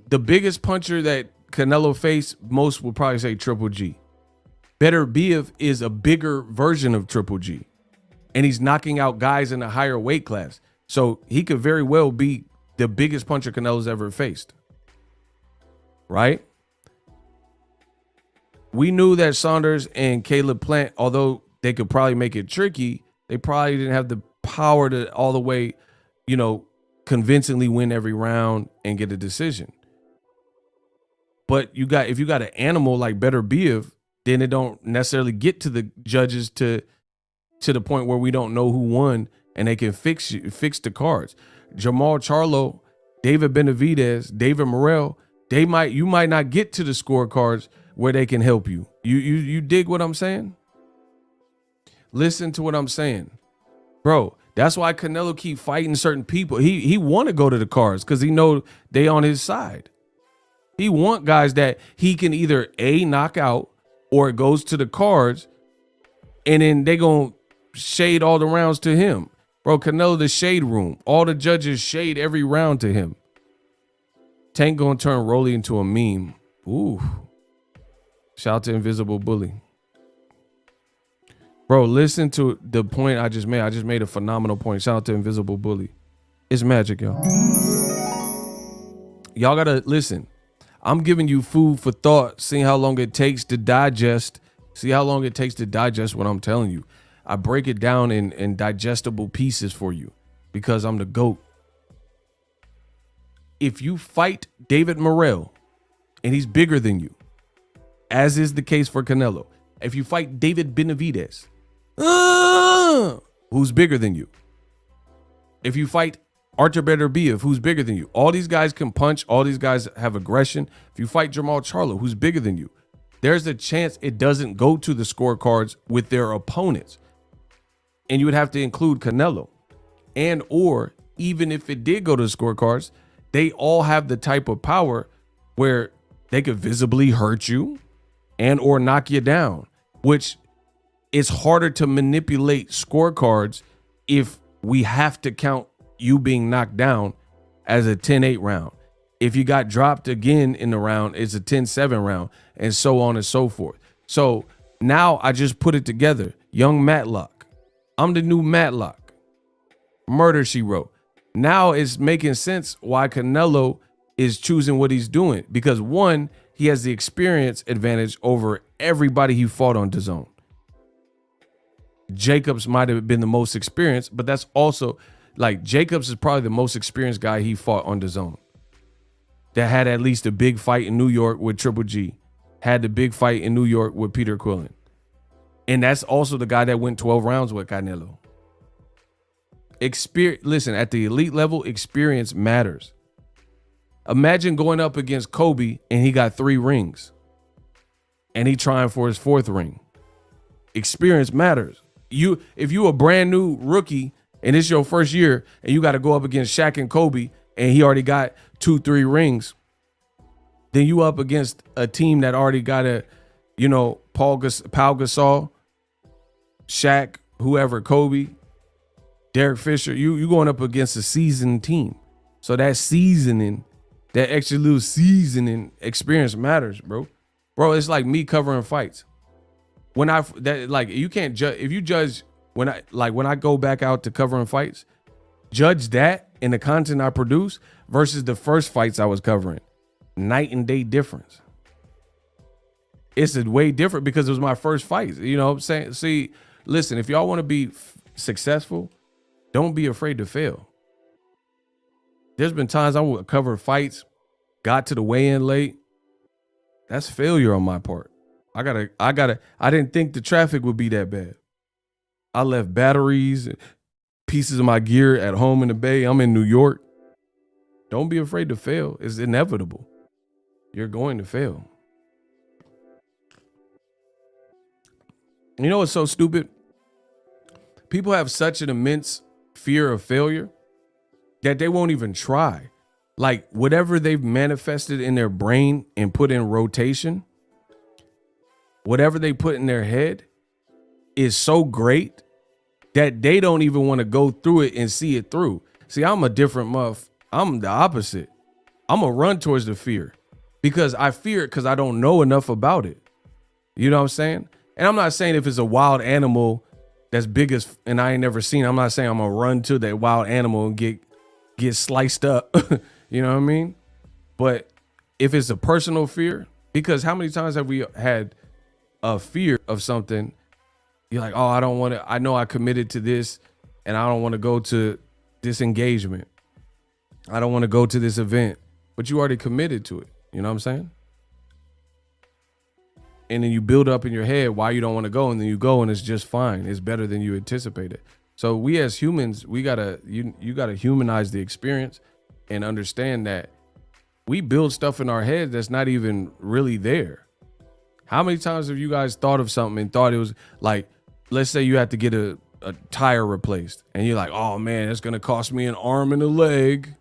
the biggest puncher that Canelo faced, most will probably say Triple G. Beterbiev is a bigger version of Triple G. And he's knocking out guys in a higher weight class. So he could very well be the biggest puncher Canelo's ever faced. Right? We knew that Saunders and Caleb Plant, although they could probably make it tricky, they probably didn't have the power to all the way, convincingly win every round and get a decision. But if you got an animal like Beterbiev, then it don't necessarily get to the judges to the point where we don't know who won and they can fix the cards. Jamal Charlo, David Benavidez, David Morrell, you might not get to the scorecards where they can help you. You dig what I'm saying? Listen to what I'm saying. Bro, that's why Canelo keep fighting certain people. He want to go to the cards because he know they on his side. He want guys that he can either A, knock out, or it goes to the cards, and then they gonna shade all the rounds to him. Bro, Canelo, the shade room. All the judges shade every round to him. Tank gonna turn Rolly into a meme. Ooh. Shout out to Invisible Bully. Bro, listen to the point I just made. I just made a phenomenal point. Shout out to Invisible Bully. It's magic, y'all. Y'all gotta listen. I'm giving you food for thought, seeing how long it takes to digest. See how long it takes to digest what I'm telling you. I break it down in digestible pieces for you because I'm the GOAT. If you fight David Morrell and he's bigger than you, as is the case for Canelo, if you fight David Benavidez, who's bigger than you, if you fight Artur Beterbiev, who's bigger than you, all these guys can punch, all these guys have aggression. If you fight Jamal Charlo, who's bigger than you, there's a chance it doesn't go to the scorecards with their opponents. And you would have to include Canelo. And or even if it did go to the scorecards, they all have the type of power where they could visibly hurt you and or knock you down, which is harder to manipulate scorecards if we have to count you being knocked down as a 10-8 round. If you got dropped again in the round, it's a 10-7 round, and so on and so forth. So now I just put it together. Young Matlock. I'm the new Matlock. Murder, She Wrote. Now it's making sense why Canelo is choosing what he's doing. Because one, he has the experience advantage over everybody he fought on DAZN. Jacobs might have been the most experienced, but that's also, like, Jacobs is probably the most experienced guy he fought on DAZN. That had at least a big fight in New York with Triple G. Had the big fight in New York with Peter Quillen. And that's also the guy that went 12 rounds with Canelo. Listen, at the elite level, experience matters. Imagine going up against Kobe and he got 3 rings. And he trying for his 4th ring. Experience matters. If you a brand new rookie and it's your first year and you got to go up against Shaq and Kobe and he already got 2-3 rings, then you up against a team that already got Pau Gasol, Shaq, whoever, Kobe, Derek Fisher. You going up against a seasoned team. So that seasoning, that extra little seasoning experience matters, bro. Bro, it's like me covering fights. You can't judge. If you judge when I go back out to covering fights, judge that in the content I produce versus the first fights I was covering. Night and day difference. It's a way different because it was my first fight. You know what I'm saying? See, listen, if y'all want to be successful, don't be afraid to fail. There's been times I would cover fights, got to the weigh-in late. That's failure on my part. I didn't think the traffic would be that bad. I left batteries and pieces of my gear at home in the Bay. I'm in New York. Don't be afraid to fail. It's inevitable. You're going to fail. You know what's so stupid? People have such an immense fear of failure that they won't even try. Like, whatever they've manifested in their brain and put in rotation, whatever they put in their head is so great that they don't even want to go through it and see it through. See, I'm a different muff. I'm the opposite. I'm gonna run towards the fear because I fear it because I don't know enough about it. You know what I'm saying? And I'm not saying if it's a wild animal that's big as and I ain't never seen, I'm not saying I'm gonna run to that wild animal and get sliced up. You know what I mean? But if it's a personal fear, because how many times have we had a fear of something? You're like, oh, I don't want to, I know I committed to this and I don't want to go to this engagement. I don't want to go to this event, but you already committed to it. You know what I'm saying? And then you build up in your head why you don't want to go, and then you go and it's just fine. It's better than you anticipated. So we as humans, you gotta humanize the experience and understand that we build stuff in our head that's not even really there. How many times have you guys thought of something and thought it was like, let's say you had to get a tire replaced and you're like, oh man, it's gonna cost me an arm and a leg.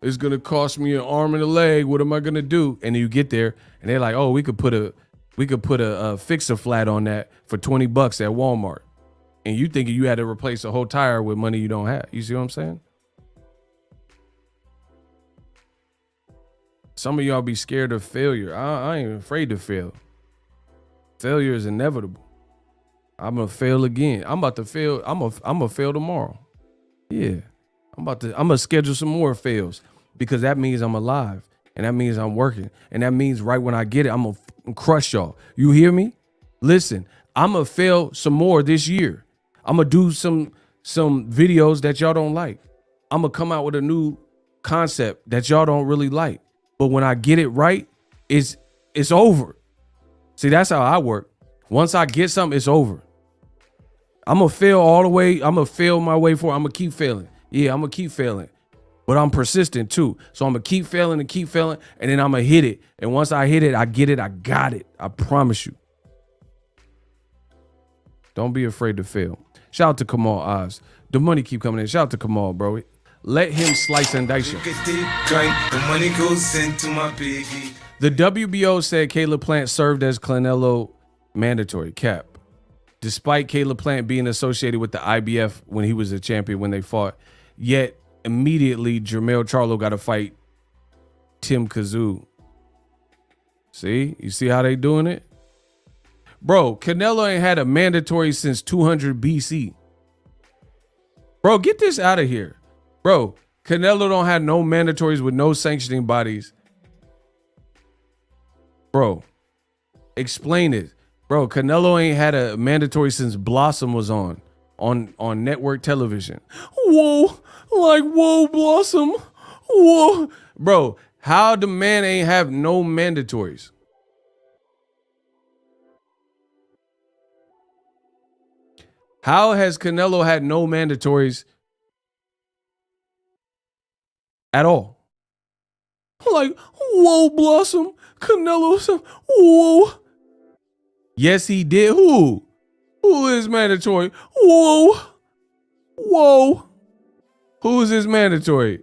It's gonna cost me an arm and a leg. What am I gonna do? And then you get there and they're like, oh, we could put a fixer flat on that for $20 at Walmart. And you thinking you had to replace a whole tire with money you don't have. You see what I'm saying? Some of y'all be scared of failure. I ain't afraid to fail. Failure is inevitable. I'm gonna fail again. I'm about to fail. I'm gonna fail tomorrow. Yeah. I'm gonna schedule some more fails because that means I'm alive and that means I'm working. And that means right when I get it, I'm gonna crush y'all. You hear me? Listen, I'm gonna fail some more this year. I'm gonna do some videos that y'all don't like. I'm gonna come out with a new concept that y'all don't really like. But when I get it right, it's over. See, that's how I work. Once I get something, it's over. I'm gonna fail all the way. I'm gonna fail my way forward. I'm gonna keep failing. Yeah, I'm gonna keep failing. But I'm persistent too. So I'm gonna keep failing and keep failing. And then I'm gonna hit it. And once I hit it, I get it. I got it. I promise you. Don't be afraid to fail. Shout out to Kamal Oz. The money keep coming in. Shout out to Kamal, bro. Let him slice and dice you. The money goes into my piggy. The WBO said Caleb Plant served as Canelo mandatory cap, despite Caleb Plant being associated with the IBF when he was a champion when they fought. Yet immediately Jermell Charlo got to fight Tim Kazoo. See? You see how they doing it? Bro, Canelo ain't had a mandatory since 200 BC. Bro, get this out of here. Bro, Canelo don't have no mandatories with no sanctioning bodies. Bro, explain it. Bro, Canelo ain't had a mandatory since Blossom was on network television. Whoa, like whoa, Blossom. Whoa. Bro, how the man ain't have no mandatories? How has Canelo had no mandatories at all? Like, whoa, Blossom, Canelo, whoa. Yes, he did. Who is mandatory? Whoa. Whoa. Who is his mandatory?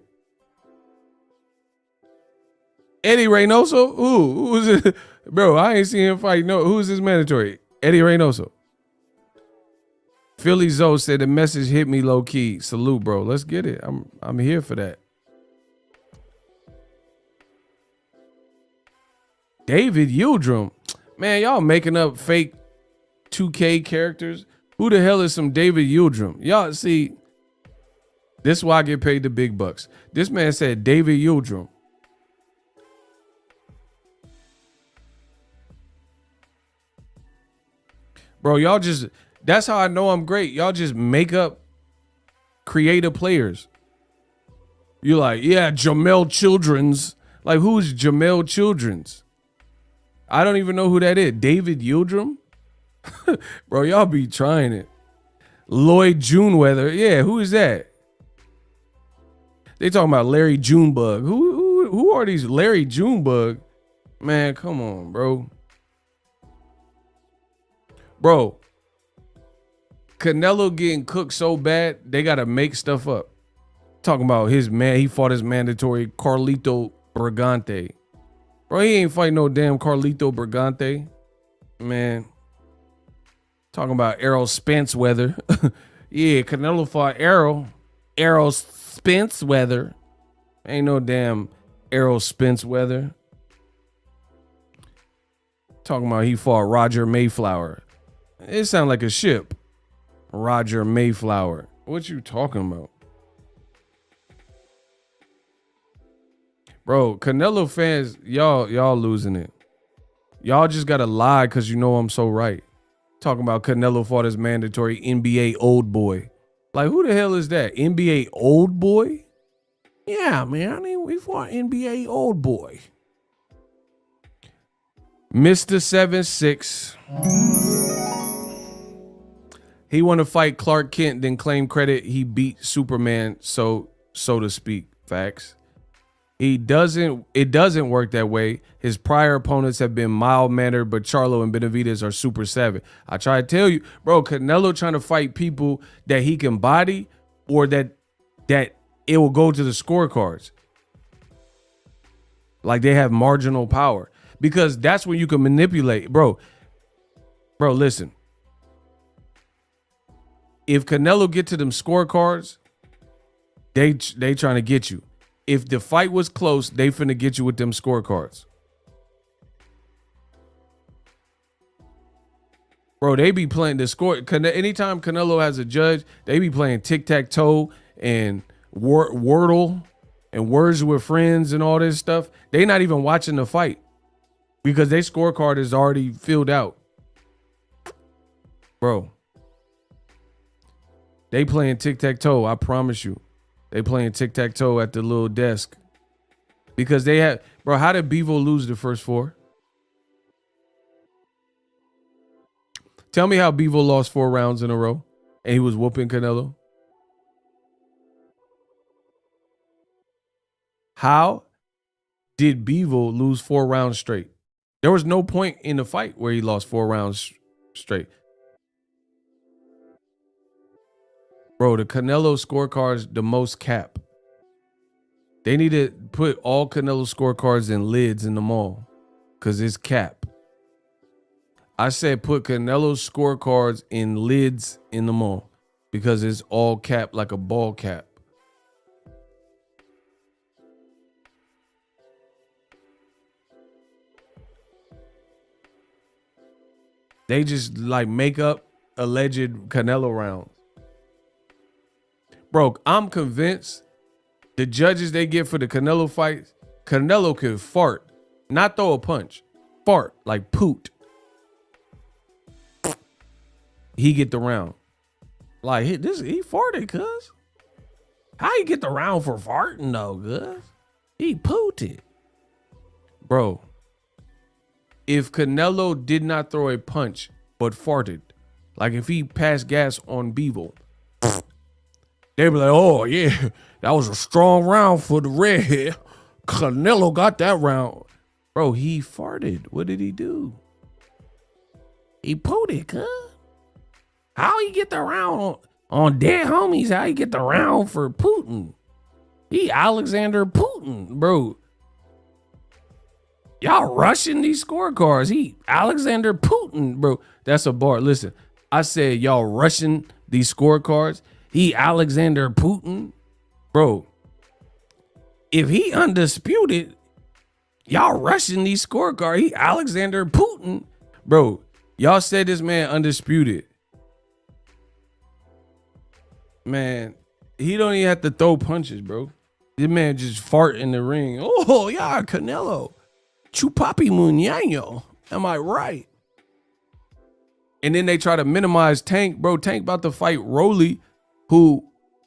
Eddie Reynoso? Who is it? Bro, I ain't seen him fight. No, who's his mandatory? Eddie Reynoso. Philly Zoe said the message hit me low key. Salute, bro. Let's get it. I'm here for that. David Yildirim. Man, y'all making up fake 2K characters. Who the hell is some David Yildirim? Y'all see, this is why I get paid the big bucks. This man said David Yildirim. Bro, y'all just, that's how I know I'm great. Y'all just make up creative players. You're like, yeah, Jamel Children's. Like, who's Jamel Children's? I don't even know who that is. David Yildirim? Bro, y'all be trying it. Lloyd Juneweather. Yeah, who is that? They talking about Larry Junebug. Who are these Larry Junebug? Man, come on, bro. Bro, Canelo getting cooked so bad, they got to make stuff up. Talking about his man, he fought his mandatory Carlito Brigante. Bro, he ain't fighting no damn Carlito Brigante. Man. Talking about Errol Spence weather. Yeah, Canelo fought Errol Spence Weather. Ain't no damn Errol Spence Weather. Talking about he fought Roger Mayflower. It sounds like a ship. Roger Mayflower. What you talking about? Bro, Canelo fans, y'all losing it. Y'all just gotta lie because you know I'm so right. Talking about Canelo fought his mandatory NBA old boy. Like, who the hell is that? NBA old boy? Yeah, man. We fought NBA old boy. Mr. 7'6". He want to fight Clark Kent, then claim credit he beat Superman, so to speak. Facts. It doesn't work that way. His prior opponents have been mild-mannered, but Charlo and Benavidez are super savage. I try to tell you, bro, Canelo trying to fight people that he can body or that it will go to the scorecards. Like they have marginal power. Because that's when you can manipulate. Bro, listen. If Canelo get to them scorecards, they trying to get you. If the fight was close, they finna get you with them scorecards. Bro, they be playing the score. Anytime Canelo has a judge, they be playing tic-tac-toe and Wordle and Words with Friends and all this stuff. They not even watching the fight because their scorecard is already filled out. Bro, they playing tic-tac-toe, I promise you. They playing tic-tac-toe at the little desk. Because they had... Bro, how did Bevo lose the first four? Tell me how Bevo lost 4 rounds in a row and he was whooping Canelo. How did Bevo lose 4 rounds straight? There was no point in the fight where he lost 4 rounds straight. Bro, the Canelo scorecards, the most cap. They need to put all Canelo scorecards in lids in the mall because it's cap. I said put Canelo scorecards in lids in the mall because it's all cap like a ball cap. They just like make up alleged Canelo rounds. Bro, I'm convinced the judges they get for the Canelo fights, Canelo can fart, not throw a punch, fart like poot. He get the round. Like he farted, cuz. How you get the round for farting though, cuz? He pooted. Bro, if Canelo did not throw a punch but farted, like if he passed gas on Bevo, they be like, oh, yeah, that was a strong round for the redhead. Canelo got that round. Bro, he farted. What did he do? He pooted, cuz. How he get the round on dead homies? How he get the round for Putin? He Alexander Putin, bro. Y'all rushing these scorecards. He Alexander Putin, bro. That's a bar. Listen, I said y'all rushing these scorecards. He Alexander Putin, bro. If he undisputed, y'all rushing these scorecards. He Alexander Putin, bro. Y'all said this man undisputed. Man, he don't even have to throw punches, bro. This man just fart in the ring. Oh, yeah, Canelo. Chupapi Muñeño. Am I right? And then they try to minimize Tank. Bro, Tank about to fight Rolly, who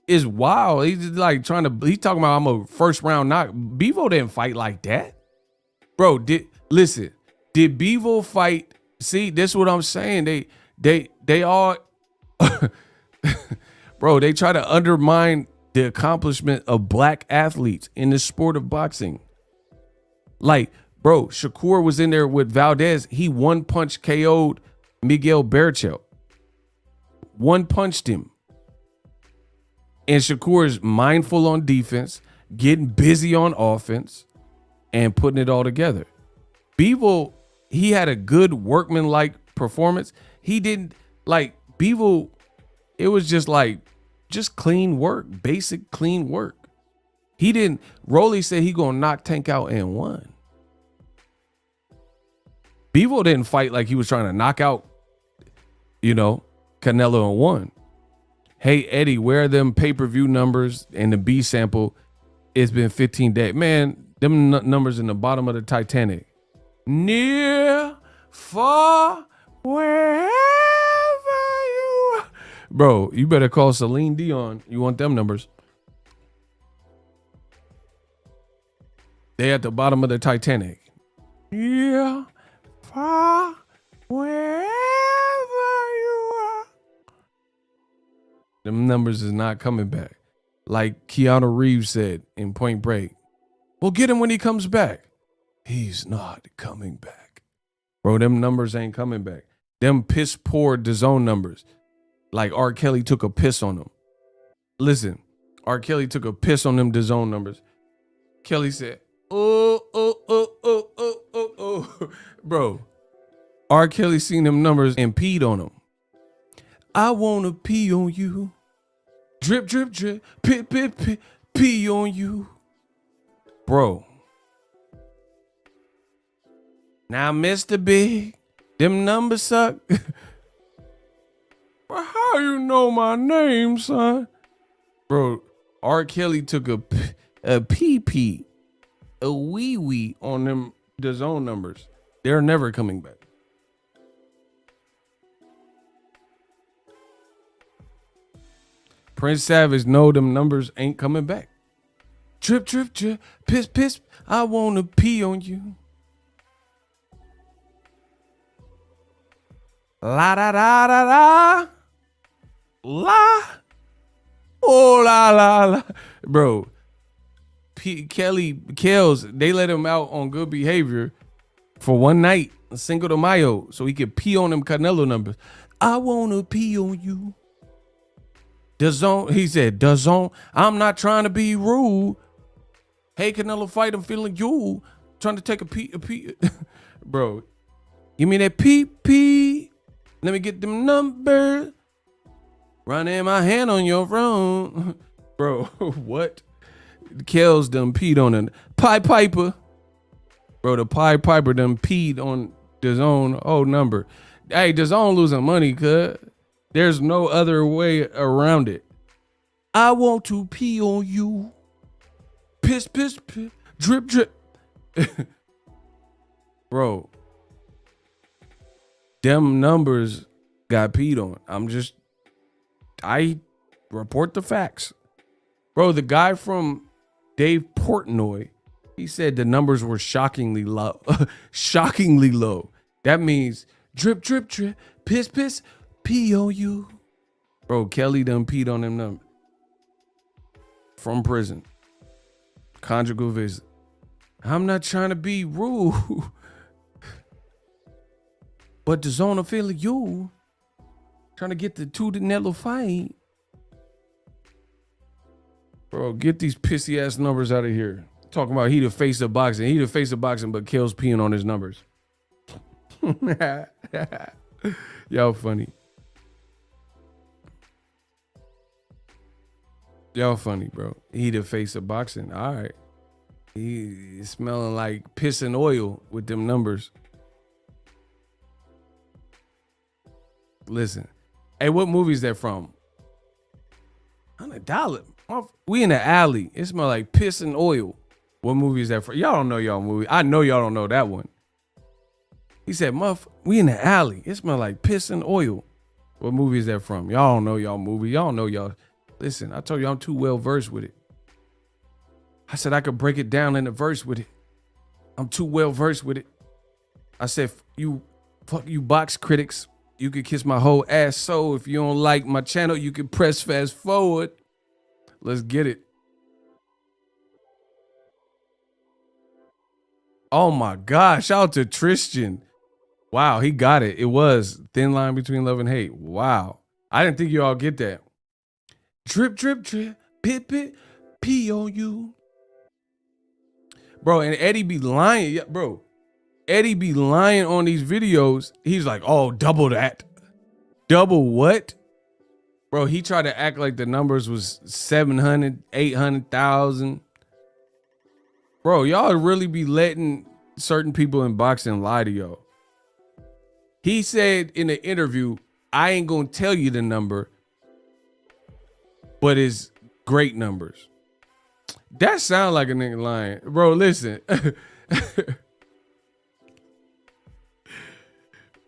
is wild. He's just like he's talking about I'm a first round knock. Bevo didn't fight like that. Bro, did Bevo fight? See, this is what I'm saying. They all bro, they try to undermine the accomplishment of black athletes in the sport of boxing. Like, bro, Shakur was in there with Valdez. He one punch KO'd Miguel Berchelt. One punched him. And Shakur is mindful on defense, getting busy on offense, and putting it all together. Bevo, he had a good workman-like performance. He didn't, like, Bevo It was just like, just clean work, basic clean work. He didn't, Rolly said he gonna knock Tank out and won. Bevo didn't fight like he was trying to knock out, you know, Canelo and won. Hey, Eddie, where are them pay-per-view numbers and the B sample? It's been 15 days. Man, them numbers in the bottom of the Titanic. Near, far, wherever you are. Bro, you better call Celine Dion. You want them numbers. They at the bottom of the Titanic. Yeah, far, wherever you are. Them numbers is not coming back. Like Keanu Reeves said in Point Break. We'll get him when he comes back. He's not coming back. Bro, them numbers ain't coming back. Them piss poor DAZN numbers. Like R. Kelly took a piss on them. Listen, R. Kelly took a piss on them DAZN numbers. Kelly said, oh. Bro, R. Kelly seen them numbers and peed on them. I wanna pee on you. Drip, drip, drip, pit, pit, pit, pee on you. Bro. Now, Mr. Big, them numbers suck. But how you know my name, son? Bro, R. Kelly took a pee-pee, a wee-wee on them DAZN numbers. They're never coming back. Prince Savage know them numbers ain't coming back. Drip, drip, drip, piss, piss, I wanna pee on you. La da da da da. La. Oh la la la. Bro, Kells, they let him out on good behavior for one night, Cinco de Mayo, so he could pee on them Canelo numbers. I wanna pee on you. DAZN, he said, DAZN, I'm not trying to be rude. Hey, Canelo fight, I'm feeling you. Trying to take a pee. Bro, give me that pee. Let me get them numbers. Running my hand on your phone. Bro, what? Kells done peed on a Pied Piper. Bro, the Pied Piper done peed on DAZN whole number. Hey, DAZN losing money, cuz. There's no other way around it. I want to pee on you. Piss, piss, piss. Drip, drip. Bro, them numbers got peed on. I report the facts. Bro, the guy from Dave Portnoy, he said the numbers were shockingly low. Shockingly low. That means drip, drip, drip. Piss, piss. Pee on you. Bro, Kelly done peed on them numbers. From prison. Conjugal visit. I'm not trying to be rude. But the zone of feeling you. Trying to get the two Canelo fight. Bro, get these pissy ass numbers out of here. Talking about he the face of boxing. He the face of boxing, but Kells peeing on his numbers. Y'all funny. Y'all funny, bro. He the face of boxing. All right. He smelling like piss and oil with them numbers. Listen. Hey, what movie is that from? $100. We in the alley. It smell like piss and oil. What movie is that from? Y'all don't know y'all movie. I know y'all don't know that one. He said, we in the alley. It smell like piss and oil. What movie is that from? Y'all don't know y'all movie. Y'all know y'all. Listen, I told you I'm too well versed with it. I said I could break it down in a verse with it. I'm too well versed with it. I said, fuck you box critics. You could kiss my whole ass. So if you don't like my channel, you can press fast forward. Let's get it. Oh my gosh, shout out to Tristan. Wow, he got it. It was Thin Line Between Love and Hate. Wow. I didn't think you all get that. Drip, drip, drip, pit, pit, pee on you. Bro, and Eddie be lying. Yeah, bro, Eddie be lying on these videos. He's like, oh, double that. Double what? Bro, he tried to act like the numbers was 700, 800,000. Bro, y'all really be letting certain people in boxing lie to y'all. He said in the interview, I ain't gonna tell you the number, but it's great numbers. That sound like a nigga lying. Bro, listen.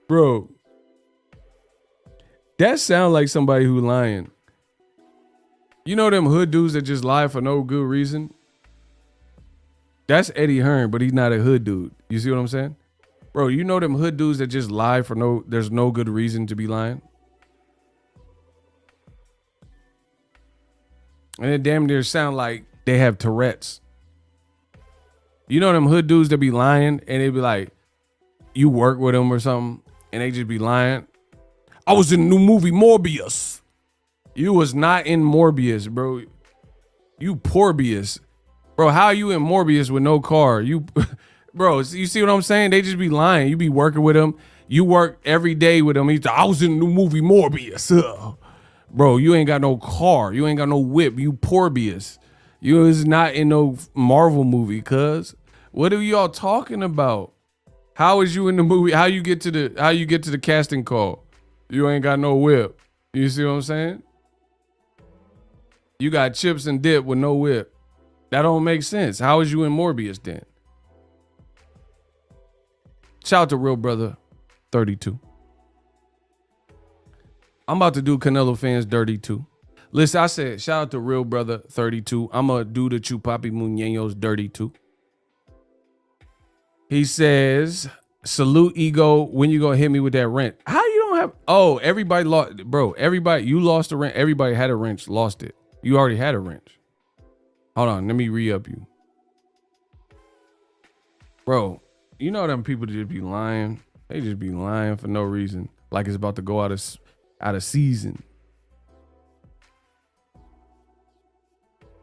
Bro, that sound like somebody who lying. You know them hood dudes that just lie for no good reason? That's Eddie Hearn, but he's not a hood dude. You see what I'm saying? Bro, you know them hood dudes that just lie for there's no good reason to be lying? And it damn near sound like they have Tourette's. You know them hood dudes that be lying and they be like, you work with them or something and they just be lying. I was in the new movie Morbius. You was not in Morbius, bro. You Porbius. Bro, how are you in Morbius with no car? Bro, you see what I'm saying? They just be lying. You be working with them. You work every day with them. I was in the new movie Morbius. Bro, you ain't got no car. You ain't got no whip. You Porbius. You is not in no Marvel movie, cuz. What are y'all talking about? How is you in the movie? How you get to the casting call? You ain't got no whip. You see what I'm saying? You got chips and dip with no whip. That don't make sense. How is you in Morbius then? Shout out to Real Brother 32. I'm about to do Canelo fans dirty too. Listen, I said shout out to Real Brother 32. I'm gonna do the Chupapi Muñeños dirty too. He says, salute Ego, when you gonna hit me with that rent? How you don't have, oh, everybody lost, bro, everybody, you lost the rent, everybody had a wrench, lost it. You already had a wrench. Hold on, let me re-up you. Bro, you know them people just be lying. They just be lying for no reason. Like it's about to go out of season.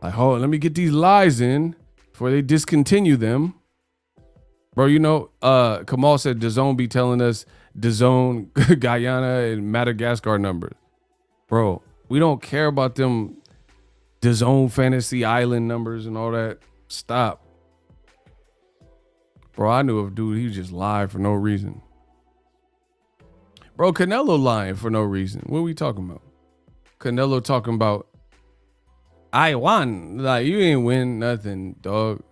Like, hold on, let me get these lies in before they discontinue them. Bro, you know, Kamal said DAZN be telling us DAZN, Guyana, and Madagascar numbers. Bro, we don't care about them DAZN Fantasy Island numbers and all that. Stop. Bro, I knew a dude, he just lied for no reason. Bro, Canelo lying for no reason. What are we talking about? Canelo talking about, I won. Like, you ain't win nothing, dog.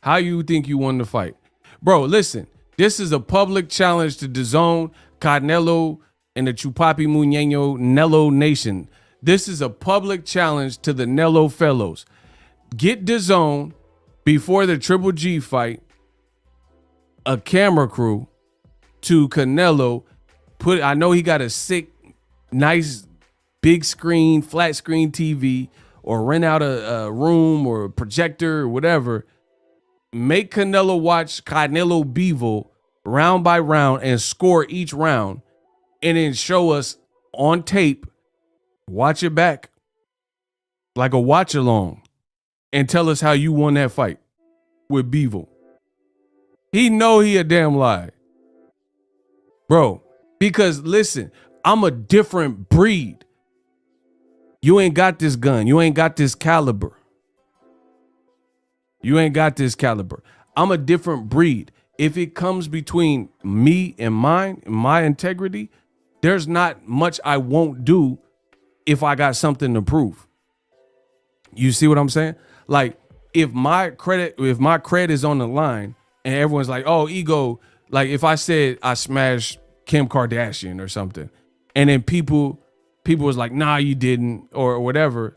How you think you won the fight? Bro, listen, this is a public challenge to DAZN, Canelo, and the Chupapi Muñeño Nello Nation. This is a public challenge to the Nello fellows. Get DAZN before the Triple G fight, a camera crew to Canelo. I know he got a sick, nice, big screen, flat screen TV, or rent out a room or a projector or whatever. Make Canelo watch Canelo Bevo round by round and score each round, and then show us on tape, watch it back like a watch along, and tell us how you won that fight with Bevo. He know he a damn lie. Bro, because listen, I'm a different breed. You ain't got this gun. You ain't got this caliber. You ain't got this caliber. I'm a different breed. If it comes between me and mine, and my integrity, there's not much I won't do if I got something to prove. You see what I'm saying? Like, if my credit is on the line and everyone's like, oh, Ego, like if I said I smashed Kim Kardashian or something, and then people was like, nah, you didn't, or whatever.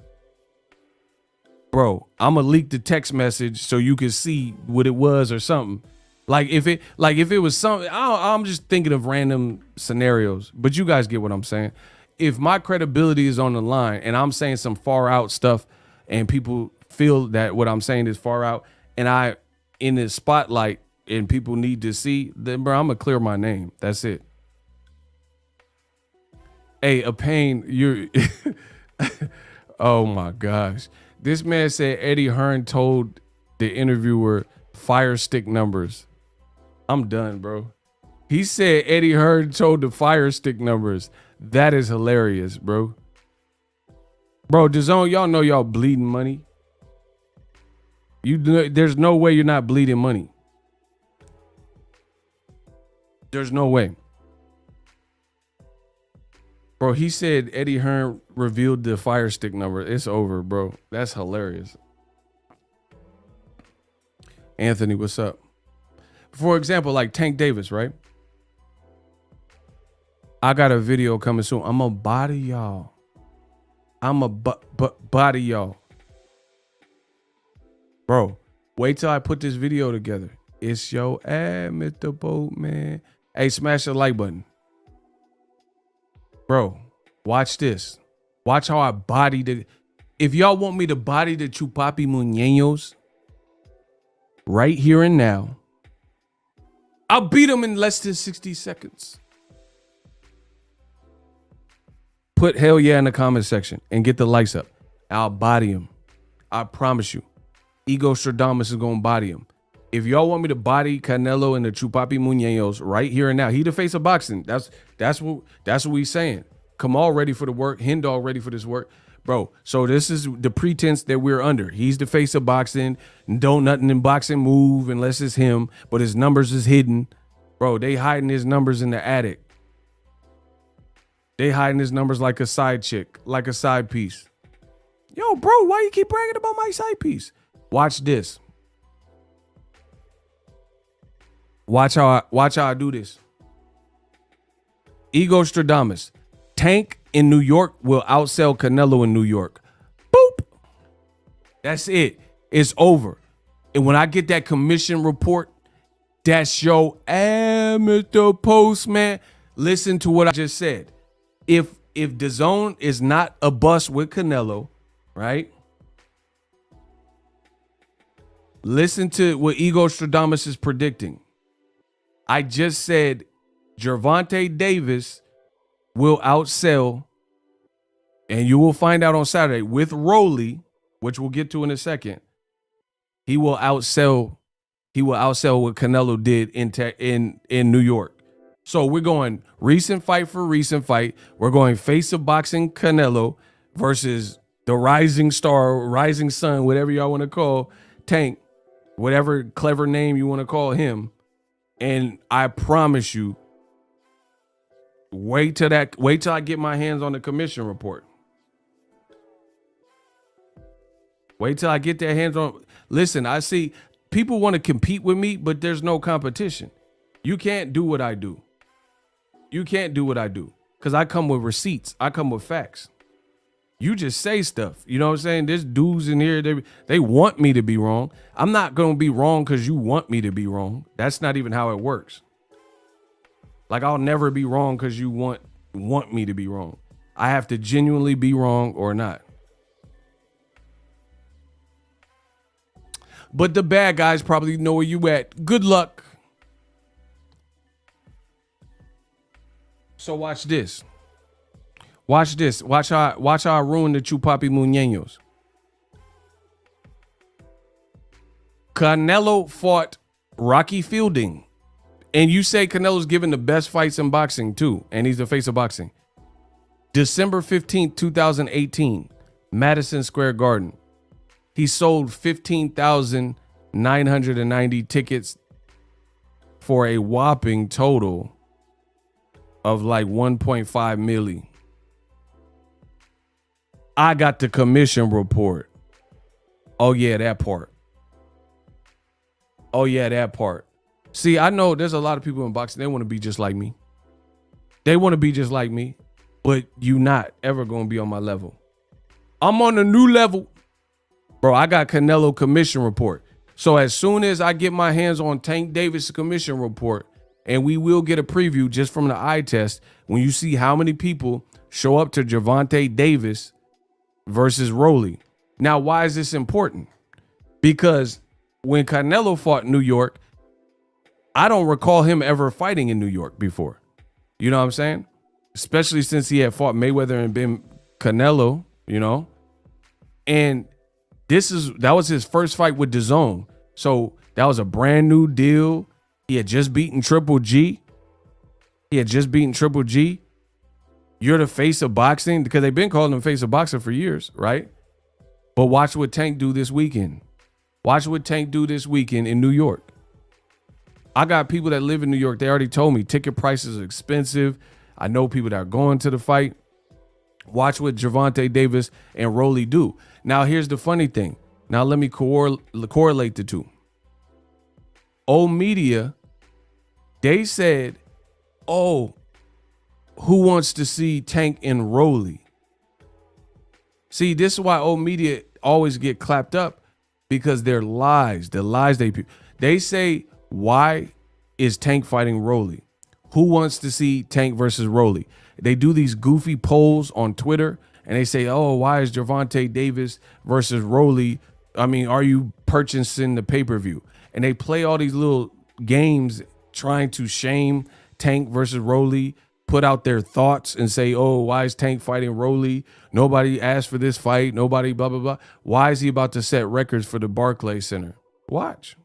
Bro, I'm gonna leak the text message so you can see what it was or something. Like if it was something, I'm just thinking of random scenarios, but you guys get what I'm saying. If my credibility is on the line and I'm saying some far out stuff and people feel that what I'm saying is far out and I in the spotlight and people need to see, then bro, I'm gonna clear my name. That's it. Hey, a pain, you're oh my gosh. This man said Eddie Hearn told the interviewer fire stick numbers. I'm done, bro. He said Eddie Hearn told the fire stick numbers. That is hilarious, bro. Bro, DAZN, y'all know y'all bleeding money. There's no way you're not bleeding money. There's no way. Bro, he said Eddie Hearn revealed the Fire Stick number. It's over, bro. That's hilarious. Anthony, what's up? For example, like Tank Davis, right? I got a video coming soon. I'm gonna body y'all. I'm a body y'all. Bro, wait till I put this video together. It's your ad, Mr. Boatman. Hey, smash the like button. Bro, watch this. Watch how I body the... If y'all want me to body the Chupapi Muñeños right here and now, I'll beat them in less than 60 seconds. Put hell yeah in the comment section and get the likes up. I'll body him. I promise you. Ego Stradamus is going to body him. If y'all want me to body Canelo and the Chupapi Muñeños right here and now, he the face of boxing. That's what we saying. Kamal ready for the work. Hindal ready for this work. Bro, so this is the pretense that we're under. He's the face of boxing. Don't nothing in boxing move unless it's him, but his numbers is hidden. Bro, they hiding his numbers in the attic. They hiding his numbers like a side chick, like a side piece. Yo, bro, why you keep bragging about my side piece? Watch this. Watch how I do this. Ego Stradamus. Tank in New York will outsell Canelo in New York. Boop. That's it. It's over. And when I get that commission report, that's your amateur postman. Listen to what I just said. If DAZN is not a bust with Canelo, right? Listen to what Ego Stradamus is predicting. I just said Gervonta Davis will outsell, and you will find out on Saturday with Rolly, which we'll get to in a second. He will outsell what Canelo did in New York. So we're going recent fight for recent fight. We're going face of boxing Canelo versus the rising star, rising sun, whatever y'all want to call Tank, whatever clever name you want to call him. And I promise you, wait till I get my hands on the commission report. Wait till I get their hands on. Listen, I see people want to compete with me, but there's no competition. You can't do what I do. You can't do what I do because I come with receipts. I come with facts. You just say stuff. You know what I'm saying? There's dudes in here. They want me to be wrong. I'm not going to be wrong because you want me to be wrong. That's not even how it works. Like, I'll never be wrong because you want me to be wrong. I have to genuinely be wrong or not. But the bad guys probably know where you at. Good luck. So watch this. Watch this. Watch how I ruin the Chupapi Muñeños. Canelo fought Rocky Fielding. And you say Canelo's given the best fights in boxing too. And he's the face of boxing. December 15th, 2018. Madison Square Garden. He sold 15,990 tickets for a whopping total of like 1.5 milli. I got the commission report. Oh yeah, that part. Oh yeah, that part. See, I know there's a lot of people in boxing, they want to be just like me. They want to be just like me, but you not ever going to be on my level. I'm on a new level. Bro, I got Canelo commission report. So as soon as I get my hands on Tank Davis' commission report, and we will get a preview just from the eye test, when you see how many people show up to Gervonta Davis versus Rolly. Now, why is this important? Because when Canelo fought in New York, I don't recall him ever fighting in New York before. You know what I'm saying? Especially since he had fought Mayweather and been Canelo, you know? And that was his first fight with DAZN. So that was a brand new deal. He had just beaten Triple G. You You're the face of boxing, because they've been calling him face of boxing for years, right? But watch what Tank do this weekend. Watch what Tank do this weekend in New York. I got people that live in New York. They already told me ticket prices are expensive. I know people that are going to the fight. Watch what Gervonta Davis and Rolly do. Now, here's the funny thing. Now, let me correlate the two. Old media, they said, oh, who wants to see Tank and Rolly? See, this is why old media always get clapped up, because they're lies. The lies they say, why is Tank fighting Rolly? Who wants to see Tank versus Rolly? They do these goofy polls on Twitter, and they say, oh, why is Gervonta Davis versus Rolly? I mean, are you purchasing the pay-per-view? And they play all these little games trying to shame Tank versus Rolly, put out their thoughts and say, oh, why is Tank fighting Rolly? Nobody asked for this fight. Nobody blah, blah, blah. Why is he about to set records for the Barclays Center? Watch.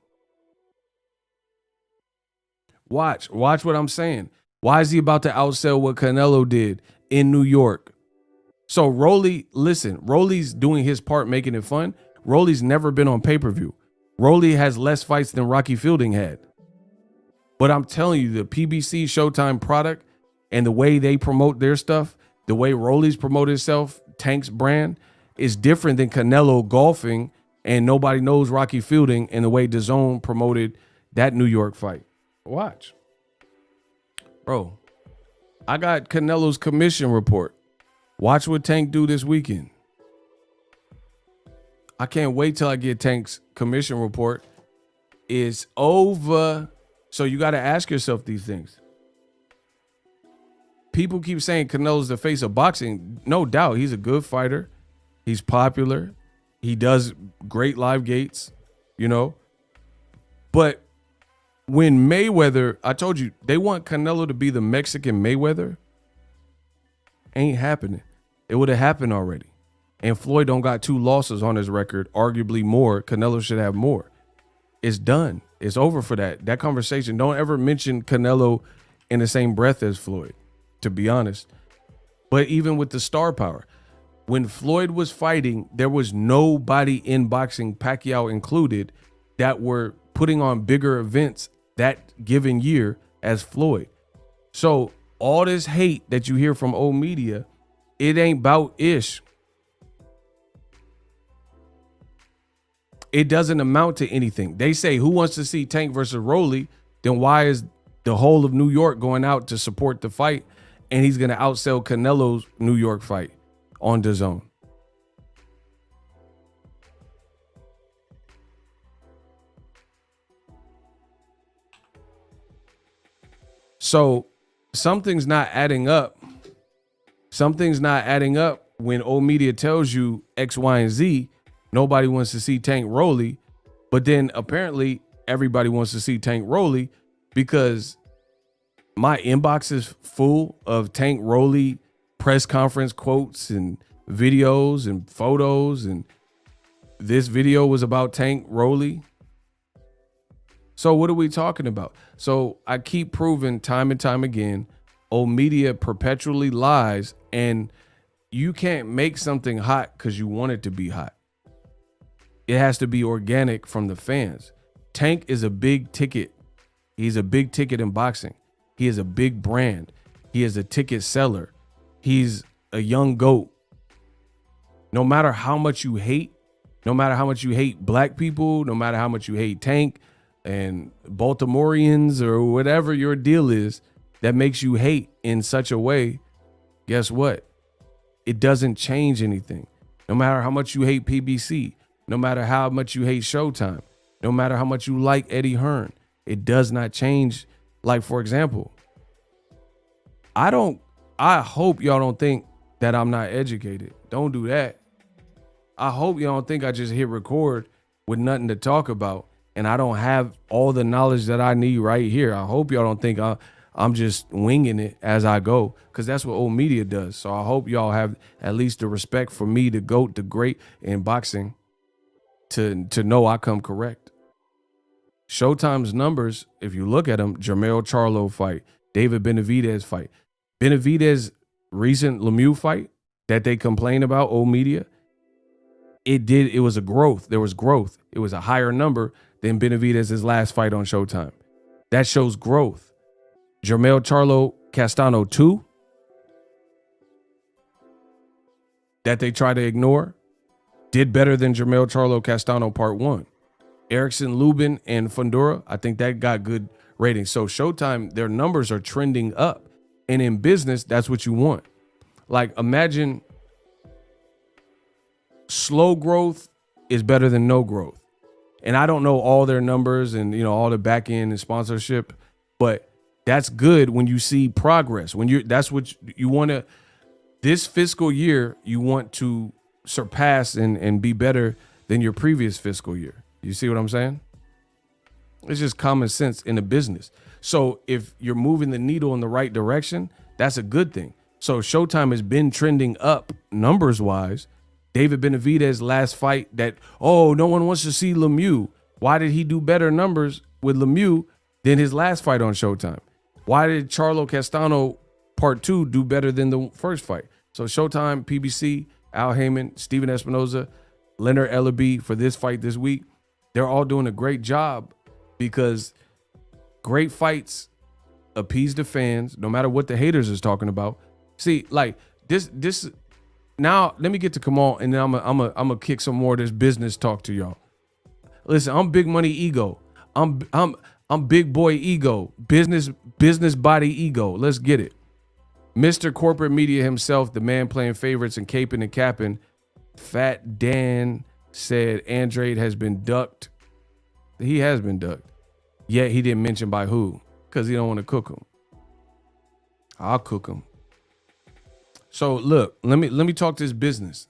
Watch what I'm saying. Why is he about to outsell what Canelo did in New York? So Rolly, listen, Rolly's doing his part, making it fun. Rolly's never been on pay-per-view. Rolly has less fights than Rocky Fielding had. But I'm telling you, the PBC Showtime product and the way they promote their stuff, the way Rolly's promote himself, Tank's brand, is different than Canelo golfing and nobody knows Rocky Fielding, and the way DAZN promoted that New York fight. Watch. Bro, I got Canelo's commission report. Watch what Tank do this weekend. I can't wait till I get Tank's commission report. It's over. So you got to ask yourself these things. People keep saying Canelo's the face of boxing. No doubt. He's a good fighter. He's popular. He does great live gates, you know. But when Mayweather, I told you, they want Canelo to be the Mexican Mayweather. Ain't happening. It would have happened already. And Floyd don't got 2 losses on his record, arguably more. Canelo should have more. It's done. It's over for that. That conversation. Don't ever mention Canelo in the same breath as Floyd, to be honest. But even with the star power, when Floyd was fighting, there was nobody in boxing, Pacquiao included, that were putting on bigger events that given year as Floyd. So all this hate that you hear from old media, it ain't about ish. It doesn't amount to anything. They say, who wants to see Tank versus Rolly? Then why is the whole of New York going out to support the fight? And he's going to outsell Canelo's New York fight on DAZN. So something's not adding up. Something's not adding up when old media tells you X, Y, and Z. Nobody wants to see Tank Rolly, but then apparently everybody wants to see Tank Rolly because my inbox is full of Tank Rolly press conference quotes and videos and photos, and this video was about Tank Rolly. So what are we talking about? So I keep proving time and time again, old media perpetually lies, and you can't make something hot because you want it to be hot. It has to be organic from the fans. Tank is a big ticket. He's a big ticket in boxing. He is a big brand. He is a ticket seller. He's a young GOAT. No matter how much you hate, no matter how much you hate black people, no matter how much you hate Tank and Baltimoreans or whatever your deal is that makes you hate in such a way, guess what? It doesn't change anything. No matter how much you hate PBC, no matter how much you hate Showtime, no matter how much you like Eddie Hearn, it does not change. Like, for example, I hope y'all don't think that I'm not educated. Don't do that. I hope y'all don't think I just hit record with nothing to talk about and I don't have all the knowledge that I need right here. I hope y'all don't think I'm just winging it as I go, because that's what old media does. So I hope y'all have at least the respect for me, the GOAT, the great in boxing, to know I come correct. Showtime's numbers, if you look at them, Jermell Charlo fight, David Benavidez fight. Benavidez recent Lemieux fight that they complain about, old media, it was a growth. There was growth. It was a higher number than Benavidez's last fight on Showtime. That shows growth. Jermell Charlo Castano 2, that they try to ignore, did better than Jermell Charlo Castano Part 1. Erickson Lubin and Fundora, I think that got good ratings. So Showtime, their numbers are trending up. And in business, that's what you want. Like, imagine slow growth is better than no growth. And I don't know all their numbers and, you know, all the back end and sponsorship, but that's good when you see progress. That's what you want to, this fiscal year, you want to surpass and be better than your previous fiscal year. You see what I'm saying? It's just common sense in a business. So if you're moving the needle in the right direction, that's a good thing. So Showtime has been trending up numbers wise. David Benavidez last fight that, oh, no one wants to see Lemieux. Why did he do better numbers with Lemieux than his last fight on Showtime? Why did Charlo Castano Part 2 do better than the first fight? So Showtime, PBC, Al Heyman, Steven Espinoza, Leonard Ellaby for this fight this week, they're all doing a great job because great fights appease the fans, no matter what the haters is talking about. See, like this. Now let me get to Kamal, and then I'm gonna kick some more of this business talk to y'all. Listen, I'm big money ego. I'm big boy ego. Business body ego. Let's get it. Mr. Corporate Media himself, the man playing favorites and caping and capping, Fat Dan said Andrade has been ducked. He has been ducked. Yet he didn't mention by who, because he don't want to cook him. I'll cook him. So look, let me talk this business.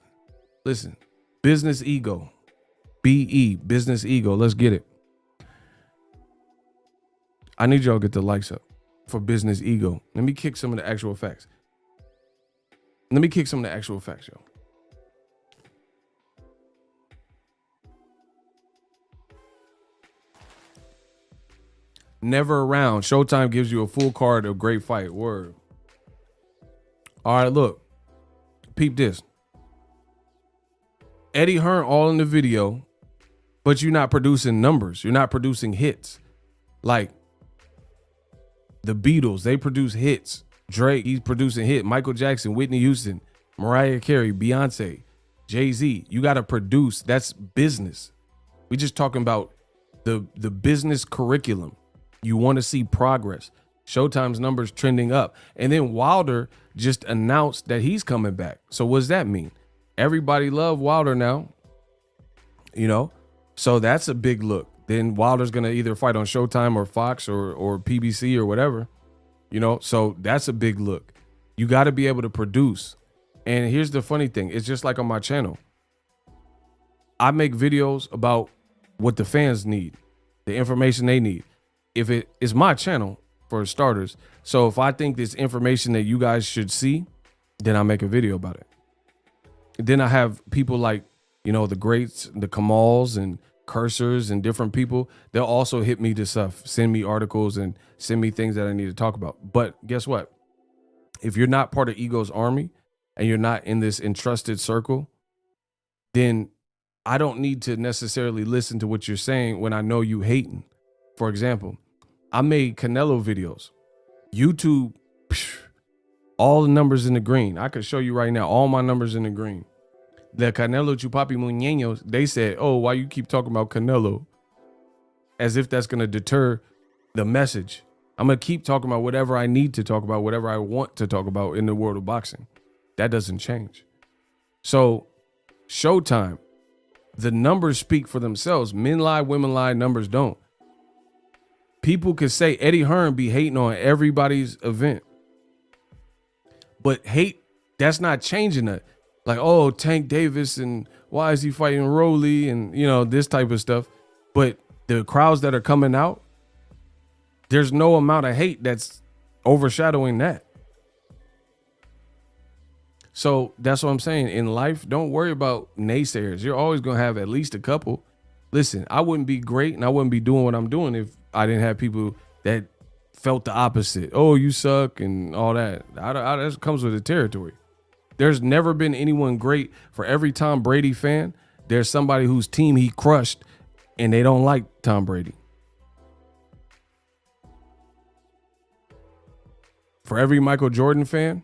Listen, business ego. BE, business ego. Let's get it. I need y'all to get the likes up for business ego. Let me kick some of the actual facts. Let me kick some of the actual facts, yo. Never around. Showtime gives you a full card of great fight. Word. All right, look. Peep this. Eddie Hearn all in the video, but you're not producing numbers. You're not producing hits. Like the Beatles, they produce hits. Drake, he's producing hit. Michael Jackson, Whitney Houston, Mariah Carey, Beyonce, Jay-Z. You got to produce. That's business. We just talking about the business curriculum. You want to see progress. Showtime's numbers trending up. And then Wilder just announced that he's coming back. So what does that mean? Everybody love Wilder now, you know? So that's a big look. Then Wilder's going to either fight on Showtime or Fox or PBC or whatever, you know? So that's a big look. You got to be able to produce. And here's the funny thing. It's just like on my channel. I make videos about what the fans need, the information they need. If it is my channel, for starters, so if I think there's information that you guys should see, then I make a video about it. Then I have people like, you know, the greats, the Kamals and Cursors and different people. They'll also hit me to stuff, send me articles and send me things that I need to talk about. But guess what? If you're not part of Ego's army and you're not in this entrusted circle, then I don't need to necessarily listen to what you're saying when I know you hating. For example, I made Canelo videos. YouTube, all the numbers in the green. I could show you right now, all my numbers in the green. The Canelo Chupapi Muñeños, they said, oh, why you keep talking about Canelo? As if that's going to deter the message. I'm going to keep talking about whatever I need to talk about, whatever I want to talk about in the world of boxing. That doesn't change. So, Showtime, the numbers speak for themselves. Men lie, women lie, numbers don't. People could say Eddie Hearn be hating on everybody's event. But hate, that's not changing it. Like, oh, Tank Davis and why is he fighting Rolly and, you know, this type of stuff. But the crowds that are coming out, there's no amount of hate that's overshadowing that. So that's what I'm saying. In life, don't worry about naysayers. You're always going to have at least a couple. Listen, I wouldn't be great and I wouldn't be doing what I'm doing if I didn't have people that felt the opposite. Oh, you suck and all that. That comes with the territory. There's never been anyone great. For every Tom Brady fan, there's somebody whose team he crushed and they don't like Tom Brady. For every Michael Jordan fan,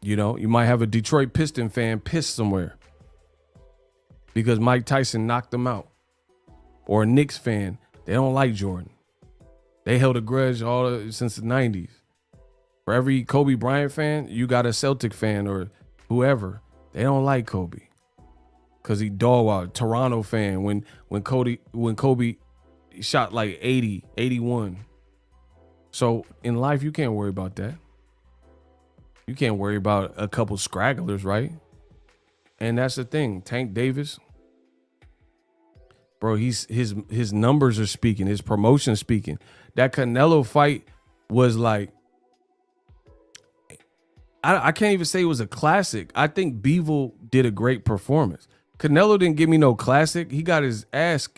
you know, you might have a Detroit Piston fan pissed somewhere because Mike Tyson knocked him out. Or a Knicks fan, they don't like Jordan. They held a grudge since the 90s. For every Kobe Bryant fan, you got a Celtic fan or whoever. They don't like Kobe because he dog out. Toronto fan when Kobe shot like 80, 81. So in life, you can't worry about that. You can't worry about a couple scragglers, right? And that's the thing. Tank Davis, bro, his numbers are speaking. His promotion speaking. That Canelo fight was like, I can't even say it was a classic. I think Bivol did a great performance. Canelo didn't give me no classic. He got his ass.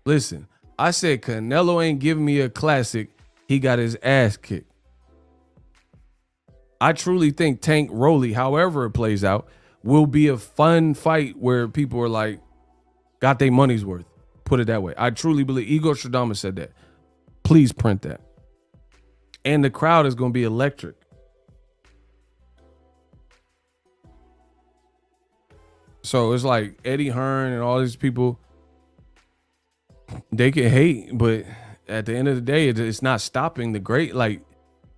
Listen, I said Canelo ain't giving me a classic. He got his ass kicked. I truly think Tank Rolly, however it plays out, will be a fun fight where people are like, got their money's worth. Put it that way. I truly believe. Igor Stradamus said that. Please print that. And the crowd is going to be electric. So it's like Eddie Hearn and all these people, they can hate, but at the end of the day, it's not stopping the great. Like,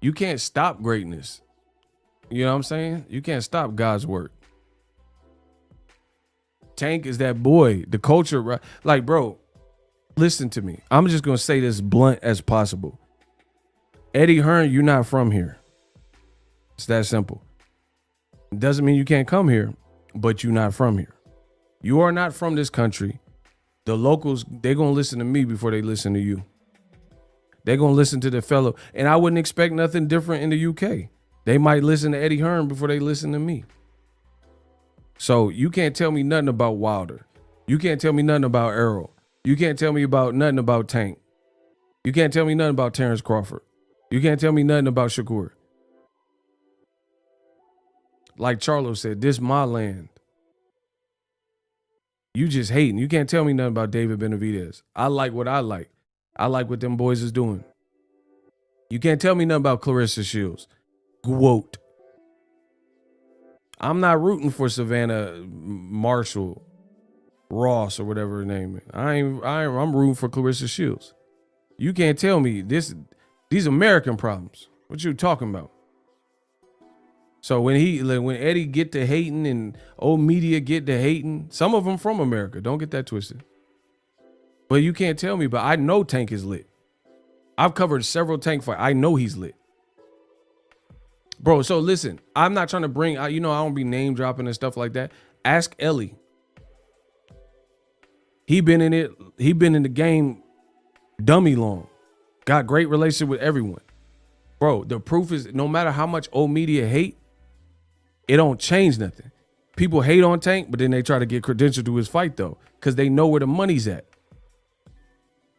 you can't stop greatness. You know what I'm saying? You can't stop God's work. Tank is that boy. The culture, like, bro, listen to me. I'm just going to say this blunt as possible. Eddie Hearn, you're not from here. It's that simple. It doesn't mean you can't come here, but you're not from here. You are not from this country. The locals, they're going to listen to me before they listen to you. They're going to listen to the fellow. And I wouldn't expect nothing different in the UK. They might listen to Eddie Hearn before they listen to me. So you can't tell me nothing about Wilder. You can't tell me nothing about Errol. You can't tell me nothing about Tank. You can't tell me nothing about Terrence Crawford. You can't tell me nothing about Shakur. Like Charlo said, this my land. You just hating. You can't tell me nothing about David Benavidez. I like what I like. I like what them boys is doing. You can't tell me nothing about Clarissa Shields. Quote. I'm not rooting for Savannah Marshall Ross or whatever her name is. I'm rooting for Clarissa Shields. You can't tell me these American problems. What you talking about? So when Eddie get to hating and old media get to hating, some of them from America. Don't get that twisted. But you can't tell me, but I know Tank is lit. I've covered several Tank fights. I know he's lit. Bro, so listen, I'm not trying to bring, I don't be name dropping and stuff like that. Ask Ellie. He been in the game dummy long. Got great relationship with everyone. Bro, the proof is no matter how much old media hate, it don't change nothing. People hate on Tank, but then they try to get credential to his fight though, because they know where the money's at.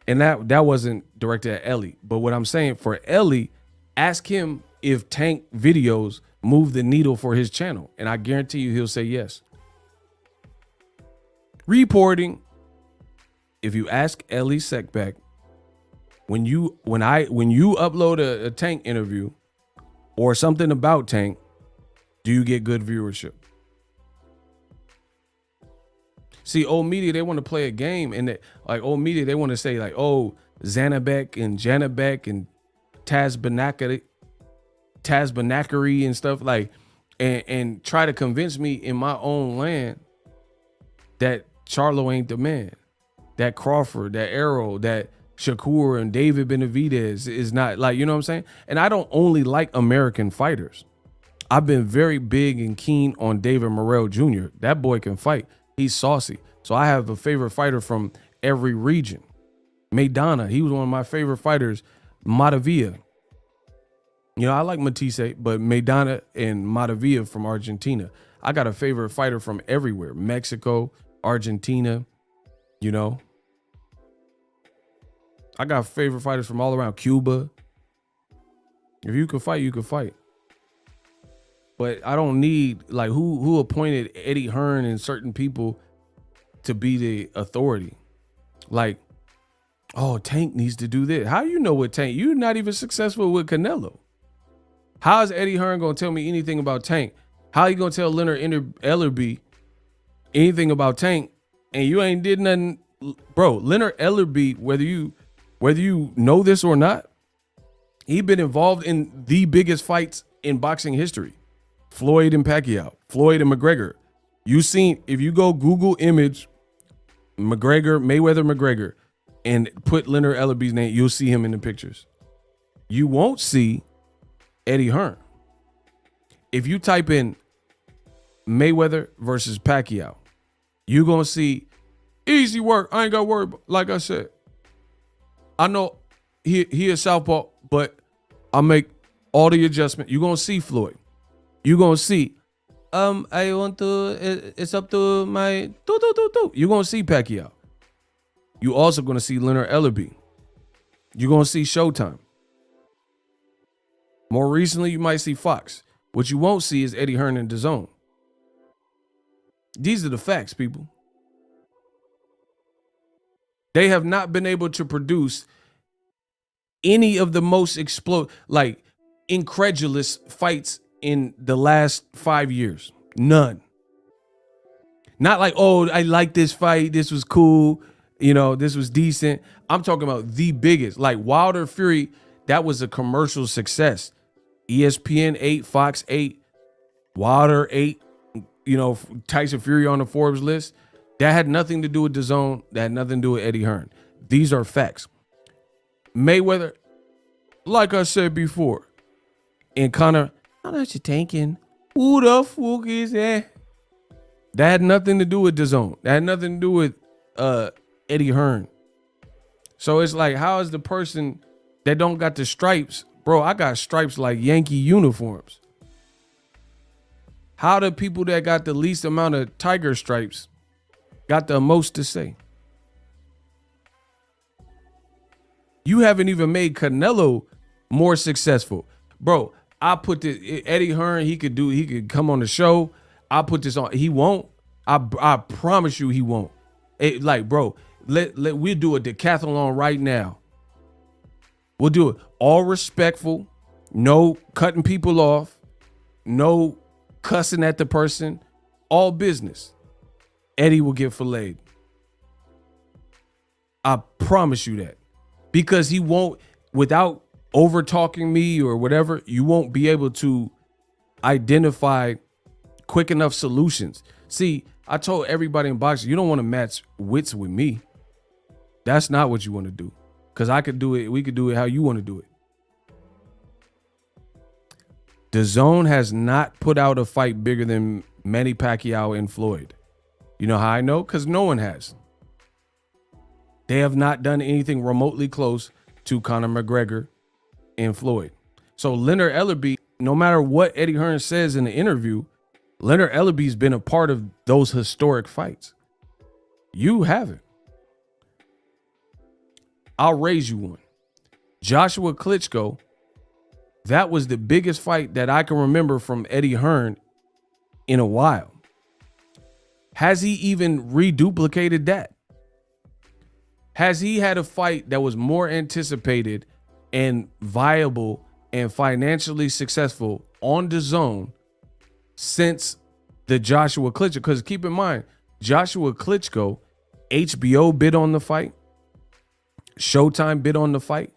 And that wasn't directed at Ellie. But what I'm saying for Ellie, ask him if Tank videos move the needle for his channel. And I guarantee you he'll say yes. Reporting. If you ask Ellie Seckbeck, when you upload a Tank interview or something about Tank, do you get good viewership? See, old media, they want to play a game, and old media, they want to say like, oh, Zanabek and Janabek and Tazbanakari and stuff like, and try to convince me in my own land that Charlo ain't the man, that Crawford, that Errol, that Shakur and David Benavidez is not, like, you know what I'm saying? And I don't only like American fighters. I've been very big and keen on David Morrell Jr. That boy can fight. He's saucy. So I have a favorite fighter from every region. Maidana, he was one of my favorite fighters. Matavia. I like Matisse, but Maidana and Matavia from Argentina. I got a favorite fighter from everywhere. Mexico, Argentina, I got favorite fighters from all around Cuba. If you can fight, you can fight. But I don't need, like, who appointed Eddie Hearn and certain people to be the authority? Like, oh, Tank needs to do this. How you know what Tank? You're not even successful with Canelo. How is Eddie Hearn going to tell me anything about Tank? How you going to tell Leonard Ellerby anything about Tank and you ain't did nothing? Bro, Leonard Ellerby, whether you know this or not, he been involved in the biggest fights in boxing history. Floyd and Pacquiao, Floyd and McGregor. You seen, if you go Google image Mayweather McGregor and put Leonard Ellerby's name, you'll see him in the pictures. You won't see Eddie Hearn. If you type in Mayweather versus Pacquiao, you're going to see easy work. I ain't got to worry. Like I said, I know he is southpaw, but I make all the adjustment. You're going to see Floyd. You're going to see, I want to, it's up to my, You're going to see Pacquiao. You also going to see Leonard Ellerby. You're going to see Showtime. More recently, you might see Fox. What you won't see is Eddie Hearn and DAZN. These are the facts, people. They have not been able to produce any of the most incredulous fights in the last 5 years. None. Not like, oh, I like this fight. This was cool. You know, this was decent. I'm talking about the biggest. Like Wilder Fury, that was a commercial success. ESPN 8, Fox 8, Wilder 8, you know, Tyson Fury on the Forbes list. That had nothing to do with DAZN. That had nothing to do with Eddie Hearn. These are facts. Mayweather, like I said before, and Conor, how much you tanking? Who the fuck is that? That had nothing to do with DAZN. That had nothing to do with Eddie Hearn. So it's like, how is the person that don't got the stripes? Bro, I got stripes like Yankee uniforms. How the people that got the least amount of tiger stripes got the most to say? You haven't even made Canelo more successful. Bro, I put this, Eddie Hearn, he could come on the show. I put this on. He won't. I promise you he won't. Bro, we'll do a decathlon right now. We'll do it all respectful, no cutting people off, no cussing at the person, all business. Eddie will get filleted. I promise you that. Because he won't, without over talking me or whatever, you won't be able to identify quick enough solutions. See, I told everybody in boxing, you don't want to match wits with me. That's not what you want to do. Because I could do it, we could do it how you want to do it. DAZN has not put out a fight bigger than Manny Pacquiao and Floyd. You know how I know? Because no one has. They have not done anything remotely close to Conor McGregor and Floyd. So Leonard Ellerby, no matter what Eddie Hearn says in the interview, Leonard Ellerby's been a part of those historic fights. You haven't. I'll raise you one. Joshua Klitschko, that was the biggest fight that I can remember from Eddie Hearn in a while. Has he even reduplicated that? Has he had a fight that was more anticipated and viable and financially successful on DAZN since the Joshua Klitschko? Because keep in mind, Joshua Klitschko, HBO bid on the fight. Showtime bid on the fight.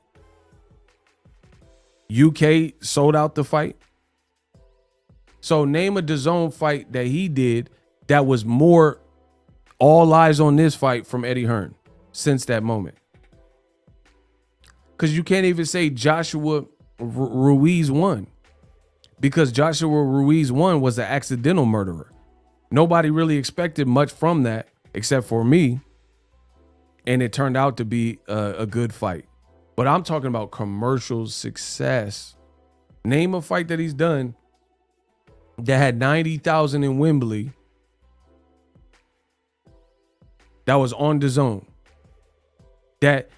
UK sold out the fight. So name a DAZN fight that he did that was more all eyes on this fight from Eddie Hearn since that moment. Because you can't even say Joshua Ruiz won. Because Joshua Ruiz won was an accidental murderer. Nobody really expected much from that except for me. And it turned out to be a good fight. But I'm talking about commercial success. Name a fight that he's done that had 90,000 in Wembley that was on DAZN. That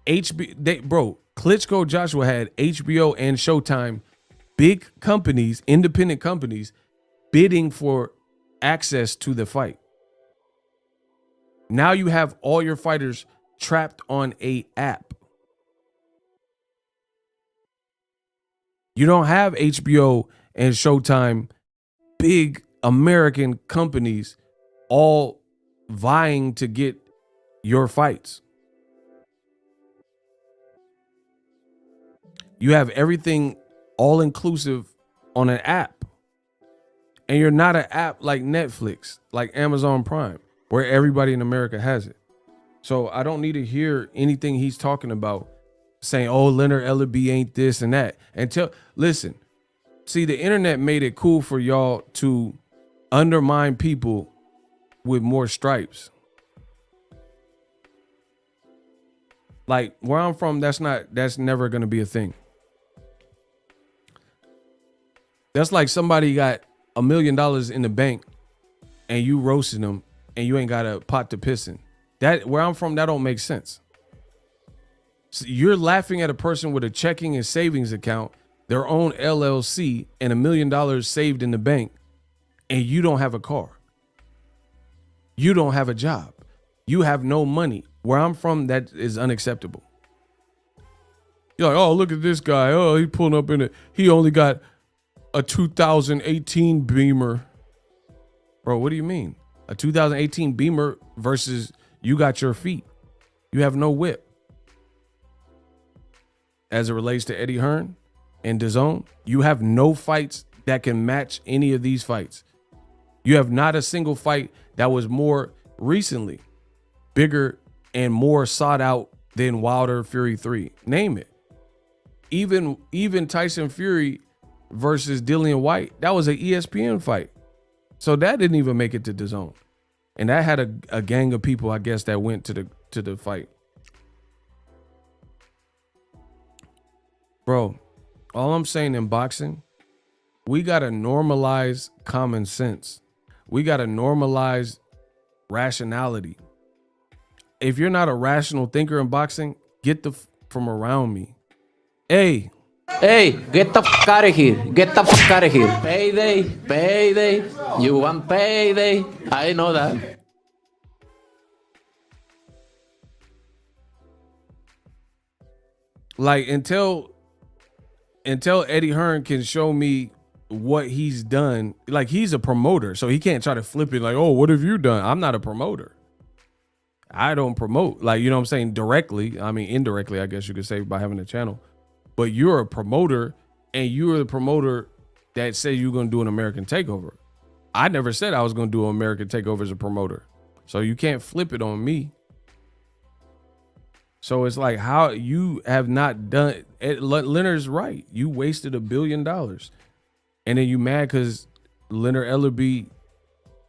Klitschko Joshua had HBO and Showtime, big companies, independent companies, bidding for access to the fight. Now you have all your fighters trapped on a app. You don't have HBO and Showtime, big American companies all vying to get your fights. You have everything all inclusive on an app. And you're not an app like Netflix, like Amazon Prime, where everybody in America has it. So I don't need to hear anything he's talking about saying, oh, Leonard Ellerbe ain't this and that. Listen, see, the internet made it cool for y'all to undermine people with more stripes. Like where I'm from, that's never going to be a thing. That's like somebody got $1 million in the bank and you roasting them and you ain't got a pot to piss in. That where I'm from, that don't make sense. So you're laughing at a person with a checking and savings account, their own LLC, and $1 million saved in the bank, and you don't have a car. You don't have a job. You have no money. Where I'm from, that is unacceptable. You're like, oh, look at this guy. Oh, he pulling up in it. He only got a 2018 Beamer. Bro, what do you mean? A 2018 Beamer versus you got your feet. You have no whip. As it relates to Eddie Hearn and DAZN, you have no fights that can match any of these fights. You have not a single fight that was more recently bigger and more sought out than Wilder Fury 3. Name it. Even Tyson Fury versus Dillian White, that was an ESPN fight. So that didn't even make it to DAZN. And that had a gang of people, I guess, that went to the fight. Bro, all I'm saying in boxing, we got to normalize common sense. We got to normalize rationality. If you're not a rational thinker in boxing, get from around me. Hey, get the fuck out of here. Get the fuck out of here. Payday. You want payday. I know that. Like until Eddie Hearn can show me what he's done, like he's a promoter, so he can't try to flip it like, oh, what have you done? I'm not a promoter. I don't promote, like, you know what I'm saying, directly. I mean, indirectly, I guess you could say, by having a channel. But you're a promoter, and you're the promoter that said you're going to do an American Takeover. I never said I was going to do an American Takeover as a promoter. So you can't flip it on me. So it's like, how you have not done it. Leonard's right. You wasted $1 billion. And then you mad because Leonard Ellerbe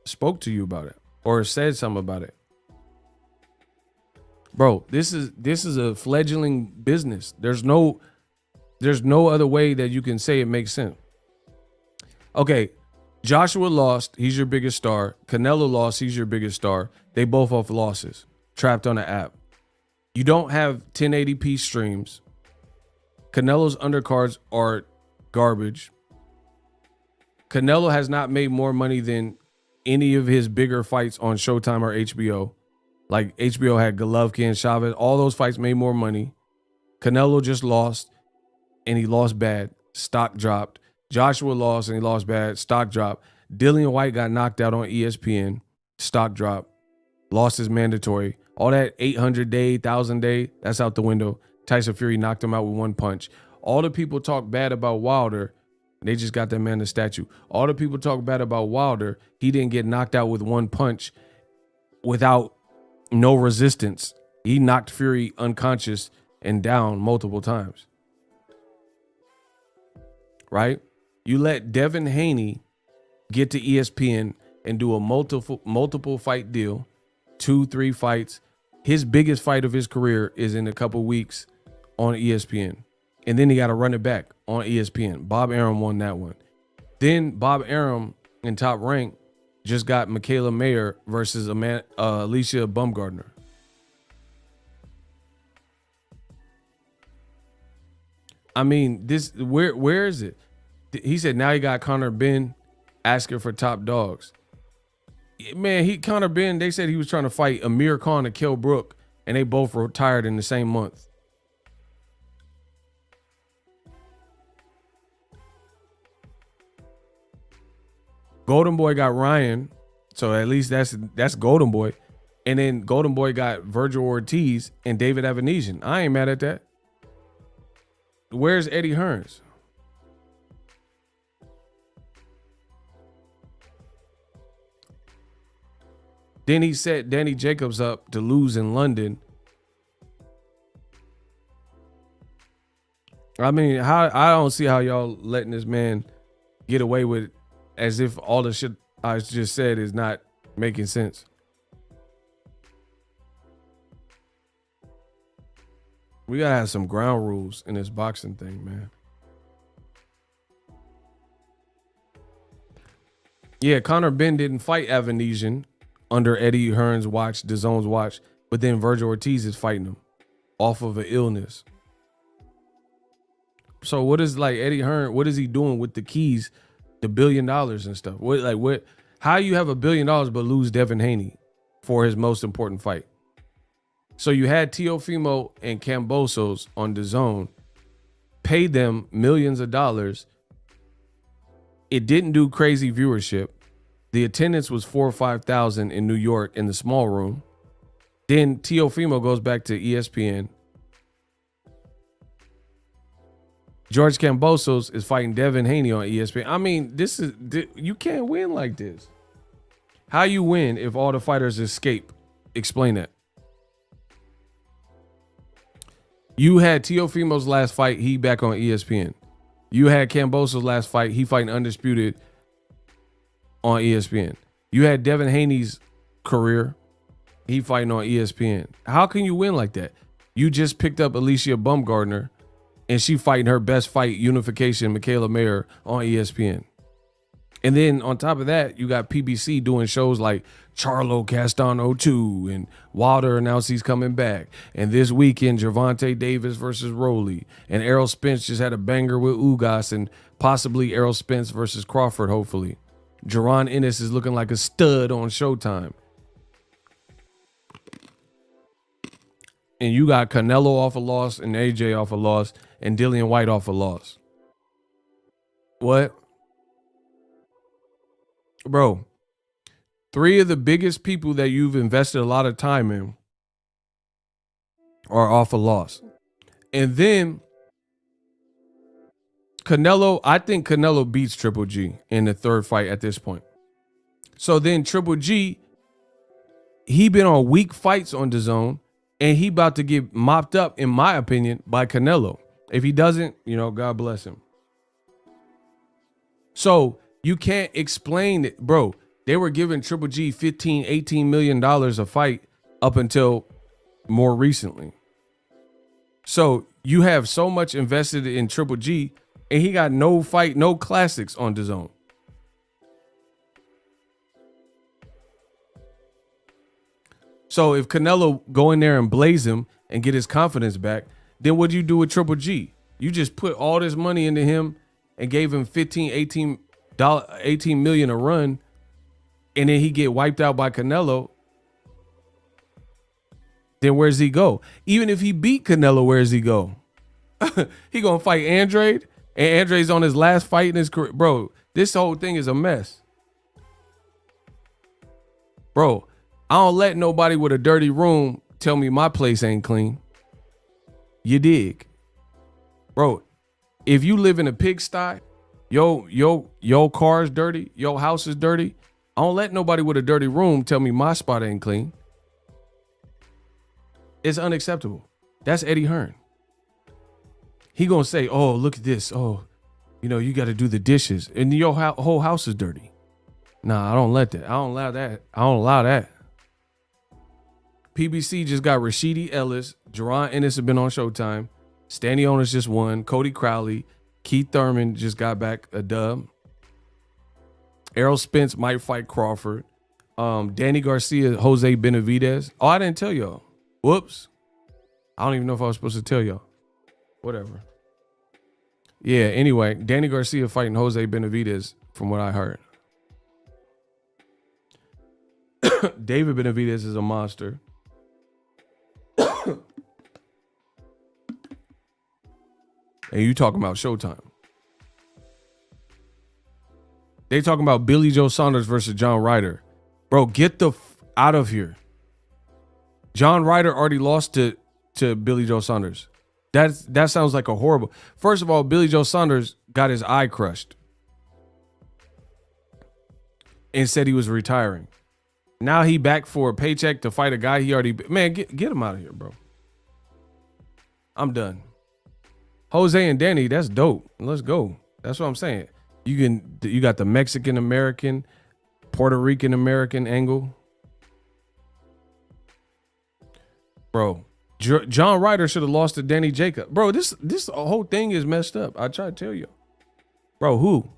spoke to you about it or said something about it. Bro, this is a fledgling business. There's no other way that you can say it makes sense. Okay, Joshua lost. He's your biggest star. Canelo lost. He's your biggest star. They both off losses. Trapped on the app. You don't have 1080p streams. Canelo's undercards are garbage. Canelo has not made more money than any of his bigger fights on Showtime or HBO. Like HBO had Golovkin and Chavez. All those fights made more money. Canelo just lost, and he lost bad. Stock dropped. Joshua lost, and he lost bad. Stock dropped. Dillian White got knocked out on ESPN. Stock dropped. Lost his mandatory. All that 800 day, 1,000 day, that's out the window. Tyson Fury knocked him out with one punch. All the people talk bad about Wilder. They just got that man the statue. All the people talk bad about Wilder. He didn't get knocked out with one punch without no resistance. He knocked Fury unconscious and down multiple times. Right? You let Devin Haney get to ESPN and do a multiple fight deal, 2-3 fights. His biggest fight of his career is in a couple weeks on ESPN. And then he got to run it back on ESPN. Bob Arum won that one. Then Bob Arum in Top Rank just got Michaela Mayer versus Alicia Baumgardner. I mean, where is it? He said now he got Conor Ben asking for top dogs. Man, Conor Ben, they said he was trying to fight Amir Khan and Kell Brook, and they both retired in the same month. Golden Boy got Ryan, so at least that's Golden Boy. And then Golden Boy got Virgil Ortiz and David Evanesian. I ain't mad at that. Where's Eddie Hearns? Then he set Danny Jacobs up to lose in London. I mean, I don't see how y'all letting this man get away with it as if all the shit I just said is not making sense. We gotta have some ground rules in this boxing thing, man. Yeah, Conor Ben didn't fight Evanesian under Eddie Hearns' watch, DAZN's watch, but then Virgil Ortiz is fighting him off of an illness. So what is like Eddie Hearn? What is he doing with the keys, the $1 billion and stuff? What? How you have $1 billion but lose Devin Haney for his most important fight? So you had Teofimo and Kambosos on DAZN, paid them millions of dollars. It didn't do crazy viewership. The attendance was 4,000 or 5,000 in New York in the small room. Then Teofimo goes back to ESPN. George Kambosos is fighting Devin Haney on ESPN. I mean, you can't win like this. How you win if all the fighters escape? Explain that. You had Teofimo's last fight, he back on ESPN. You had Kambosos' last fight, he fighting Undisputed on ESPN. You had Devin Haney's career, he fighting on ESPN. How can you win like that? You just picked up Alicia Baumgardner, and she fighting her best fight, Unification, Michaela Mayer on ESPN. And then on top of that, you got PBC doing shows like Charlo Castano 2 and Wilder announced he's coming back. And this weekend, Gervonta Davis versus Roley. And Errol Spence just had a banger with Ugas and possibly Errol Spence versus Crawford, hopefully. Jaron Ennis is looking like a stud on Showtime. And you got Canelo off a loss and AJ off a loss and Dillian White off a loss. What? Bro, 3 of the biggest people that you've invested a lot of time in are off a loss. And then Canelo, I think Canelo beats Triple G in the 3rd fight at this point. So then Triple G, he been on weak fights on DAZN, and he about to get mopped up, in my opinion, by Canelo. If he doesn't, God bless him. So you can't explain it, bro. They were giving Triple G $15-18 million a fight up until more recently. So you have so much invested in Triple G, and he got no fight, no classics on DAZN. So if Canelo go in there and blaze him and get his confidence back, then what do you do with Triple G? You just put all this money into him and gave him $18 million a run, and then he get wiped out by Canelo. Then where's he go? Even if he beat Canelo, where's he go? He gonna fight Andrade, and Andrade's on his last fight in his career. Bro, this whole thing is a mess. Bro, I don't let nobody with a dirty room tell me my place ain't clean. You dig? Bro, if you live in a pigsty, your car's dirty, your house is dirty, I don't let nobody with a dirty room tell me my spot ain't clean. It's unacceptable. That's Eddie Hearn. He gonna say, oh, look at this. Oh, you got to do the dishes. And your whole house is dirty. Nah, I don't let that. I don't allow that. I don't allow that. PBC just got Rashidi Ellis. Jaron Ennis have been on Showtime. Stanionis just won. Cody Crowley. Keith Thurman just got back a dub. Errol Spence might fight Crawford. Danny Garcia, Jose Benavidez. Oh, I didn't tell y'all. Whoops. I don't even know if I was supposed to tell y'all. Whatever. Yeah, anyway, Danny Garcia fighting Jose Benavidez, from what I heard. David Benavidez is a monster. And you talking about Showtime. They talking about Billy Joe Saunders versus John Ryder. Bro, get the out of here. John Ryder already lost to Billy Joe Saunders. That sounds like a horrible. First of all, Billy Joe Saunders got his eye crushed and said he was retiring. Now he back for a paycheck to fight a guy he already... Man, get him out of here, bro. I'm done. Jose and Danny, that's dope. Let's go. That's what I'm saying. You got the Mexican American, Puerto Rican American angle. Bro, John Ryder should have lost to Danny Jacob. Bro, this whole thing is messed up. I try to tell you. Bro, who?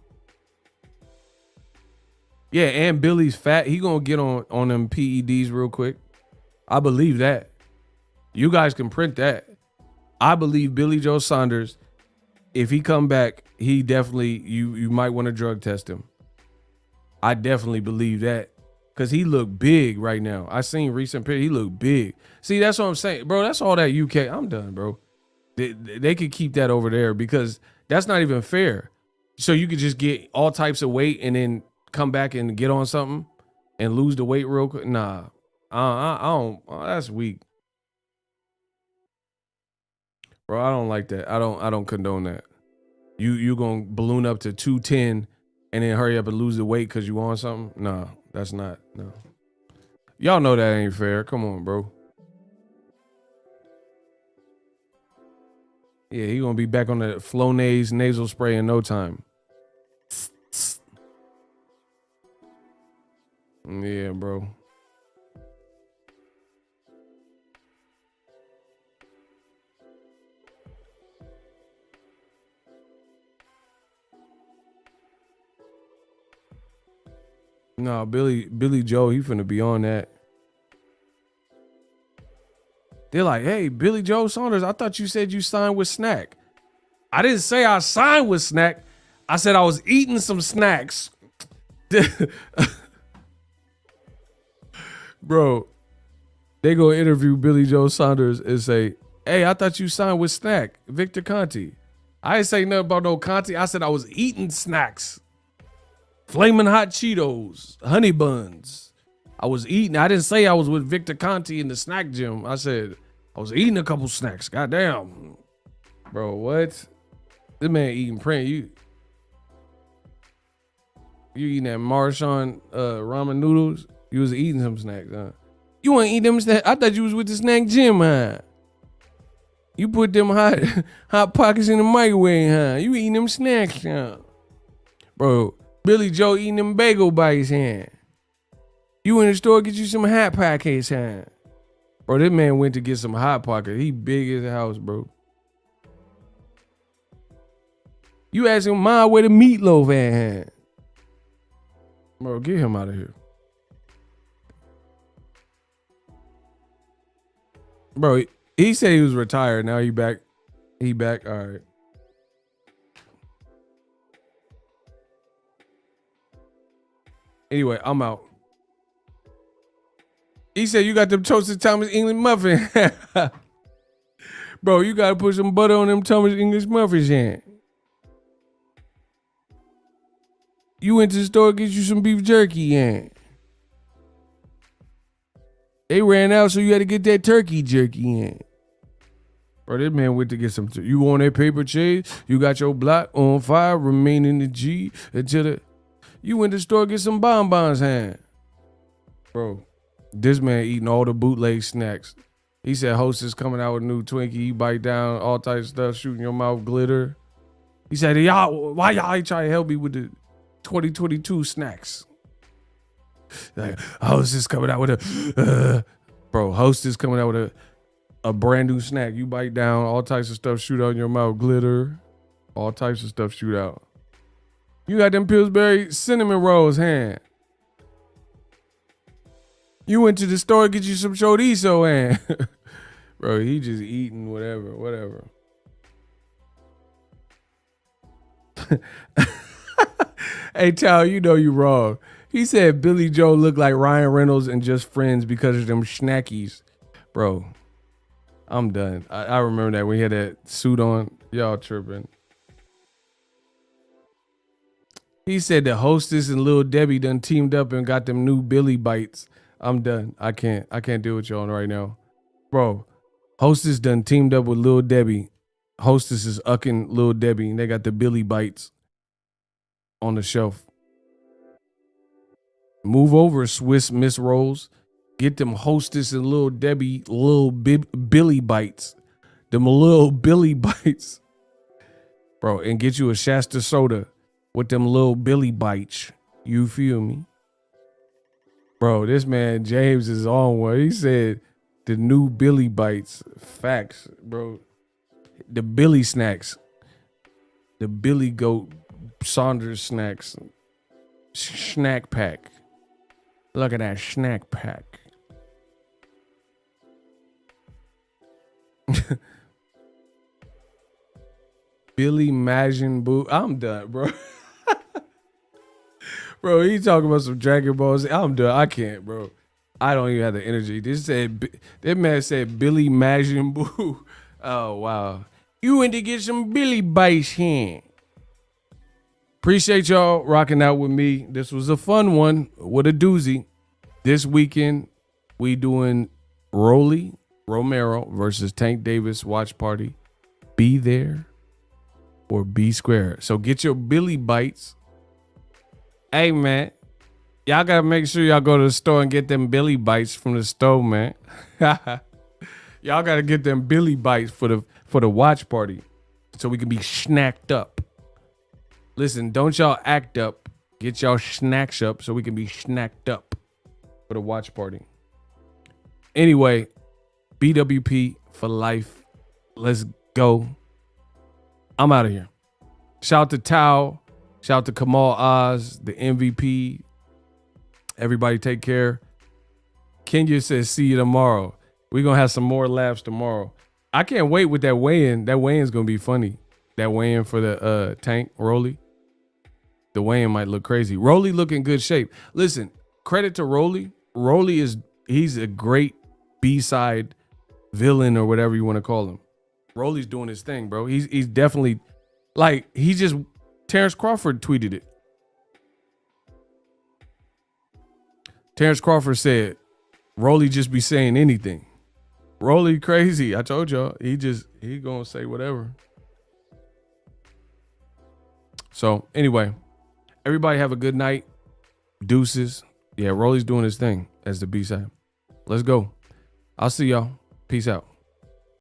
Yeah, and Billy's fat. He gonna get on them PEDs real quick. I believe that. You guys can print that. I believe Billy Joe Saunders, if he come back, he definitely, you might want to drug test him. I definitely believe that. Because he look big right now. I seen recent pictures. He look big. See, that's what I'm saying. Bro, that's all that UK. I'm done, bro. They could keep that over there because that's not even fair. So you could just get all types of weight and then come back and get on something and lose the weight real quick. Nah. I don't. That's weak. Bro, I don't like that. I don't condone that. You gonna balloon up to 210 and then hurry up and lose the weight because you on something? Nah, that's not. No. Y'all know that ain't fair. Come on, bro. Yeah, he gonna be back on the Flonase nasal spray in no time. Yeah, bro. No, Billy Joe, he finna be on that. They're like, hey, Billy Joe Saunders, I thought you said you signed with Snack. I didn't say I signed with Snack. I said I was eating some snacks. Bro, they go interview Billy Joe Saunders and say, hey, I thought you signed with Snack, Victor Conti. I didn't say nothing about no Conti. I said I was eating snacks. Flaming hot Cheetos, honey buns. I was eating. I didn't say I was with Victor Conti in the snack gym. I said I was eating a couple snacks. Goddamn. Bro, what? This man eating print. You eating that Marshawn ramen noodles? You was eating some snacks, huh? You want to eat them snacks? I thought you was with the snack gym, huh? You put them hot pockets in the microwave, huh? You eating them snacks, huh? Bro, Billy Joe eating them bagel bites, huh? You in the store get you some hot pockets, huh? Bro, this man went to get some hot pockets. He big as a house, bro. You ask him, Ma, where the meatloaf at, huh? Bro, get him out of here. Bro, he said he was retired. Now he back. He back. All right. Anyway, I'm out. He said you got them toasted Thomas English muffins. Bro, you got to put some butter on them Thomas English muffins in. You went to the store to get you some beef jerky in. They ran out, so you had to get that turkey jerky in. Bro, this man went to get some. You want that paper chase? You got your block on fire, remain in the G until the. You went to the store to get some bonbons, hand. Bro, this man eating all the bootleg snacks. He said Hostess coming out with a new Twinkie. You bite down, all types of stuff, shooting your mouth, glitter. He said, y'all, why y'all ain't trying to help me with the 2022 snacks? Like, Hostess coming out with a, bro, Hostess coming out with a brand new snack. You bite down, all types of stuff shoot out in your mouth, glitter, all types of stuff shoot out. You got them Pillsbury cinnamon rolls, hand. You went to the store to get you some chorizo, hand. Bro, he just eating whatever. Hey, Tal, you know you wrong. He said Billy Joe looked like Ryan Reynolds and Just Friends because of them snackies. Bro, I'm done. I remember that when he had that suit on. Y'all tripping. He said the Hostess and Lil Debbie done teamed up and got them new Billy bites. I'm done. I can't deal with y'all right now. Bro, Hostess done teamed up with Lil Debbie. Hostess is ucking Lil Debbie and they got the Billy bites on the shelf. Move over, Swiss Miss Rolls. Get them Hostess and Lil Debbie Billy bites. Them little Billy bites. Bro, and get you a Shasta soda with them little Billy bites. You feel me? Bro, this man James is on one. He said the new Billy bites. Facts, bro. The Billy snacks. The Billy Goat Saunders snacks. Snack pack. Look at that snack pack. Billy Majin Boo. I'm done, bro. Bro, he talking about some Dragon Balls. I'm done. I can't, bro. I don't even have the energy. That man said Billy Majin Boo. Oh, wow. You went to get some Billy bites here. Appreciate y'all rocking out with me. This was a fun one. What a doozy. This weekend, we doing Romero versus Tank Davis watch party. Be there or be square. So get your Billy bites. Hey, man. Y'all got to make sure y'all go to the store and get them Billy bites from the store, man. Y'all got to get them Billy bites for the watch party so we can be snacked up. Listen, don't y'all act up. Get y'all snacks up so we can be snacked up for the watch party. Anyway, BWP for life. Let's go. I'm out of here. Shout out to Tao. Shout out to Kamal Oz, the MVP. Everybody take care. Kenya says, see you tomorrow. We're going to have some more laughs tomorrow. I can't wait with that weigh-in. That weigh-in's going to be funny. That weigh-in for the Tank, Rolly. The weigh-in might look crazy. Rolly look in good shape. Listen, credit to Rolly. Rolly he's a great B-side villain or whatever you want to call him. Rolly's doing his thing, bro. He's definitely Terrence Crawford tweeted it. Terrence Crawford said, Rolly just be saying anything. Rolly crazy. I told y'all, he gonna say whatever. So anyway, everybody have a good night. Deuces. Yeah, Rolly's doing his thing as the B-side. Let's go. I'll see y'all. Peace out.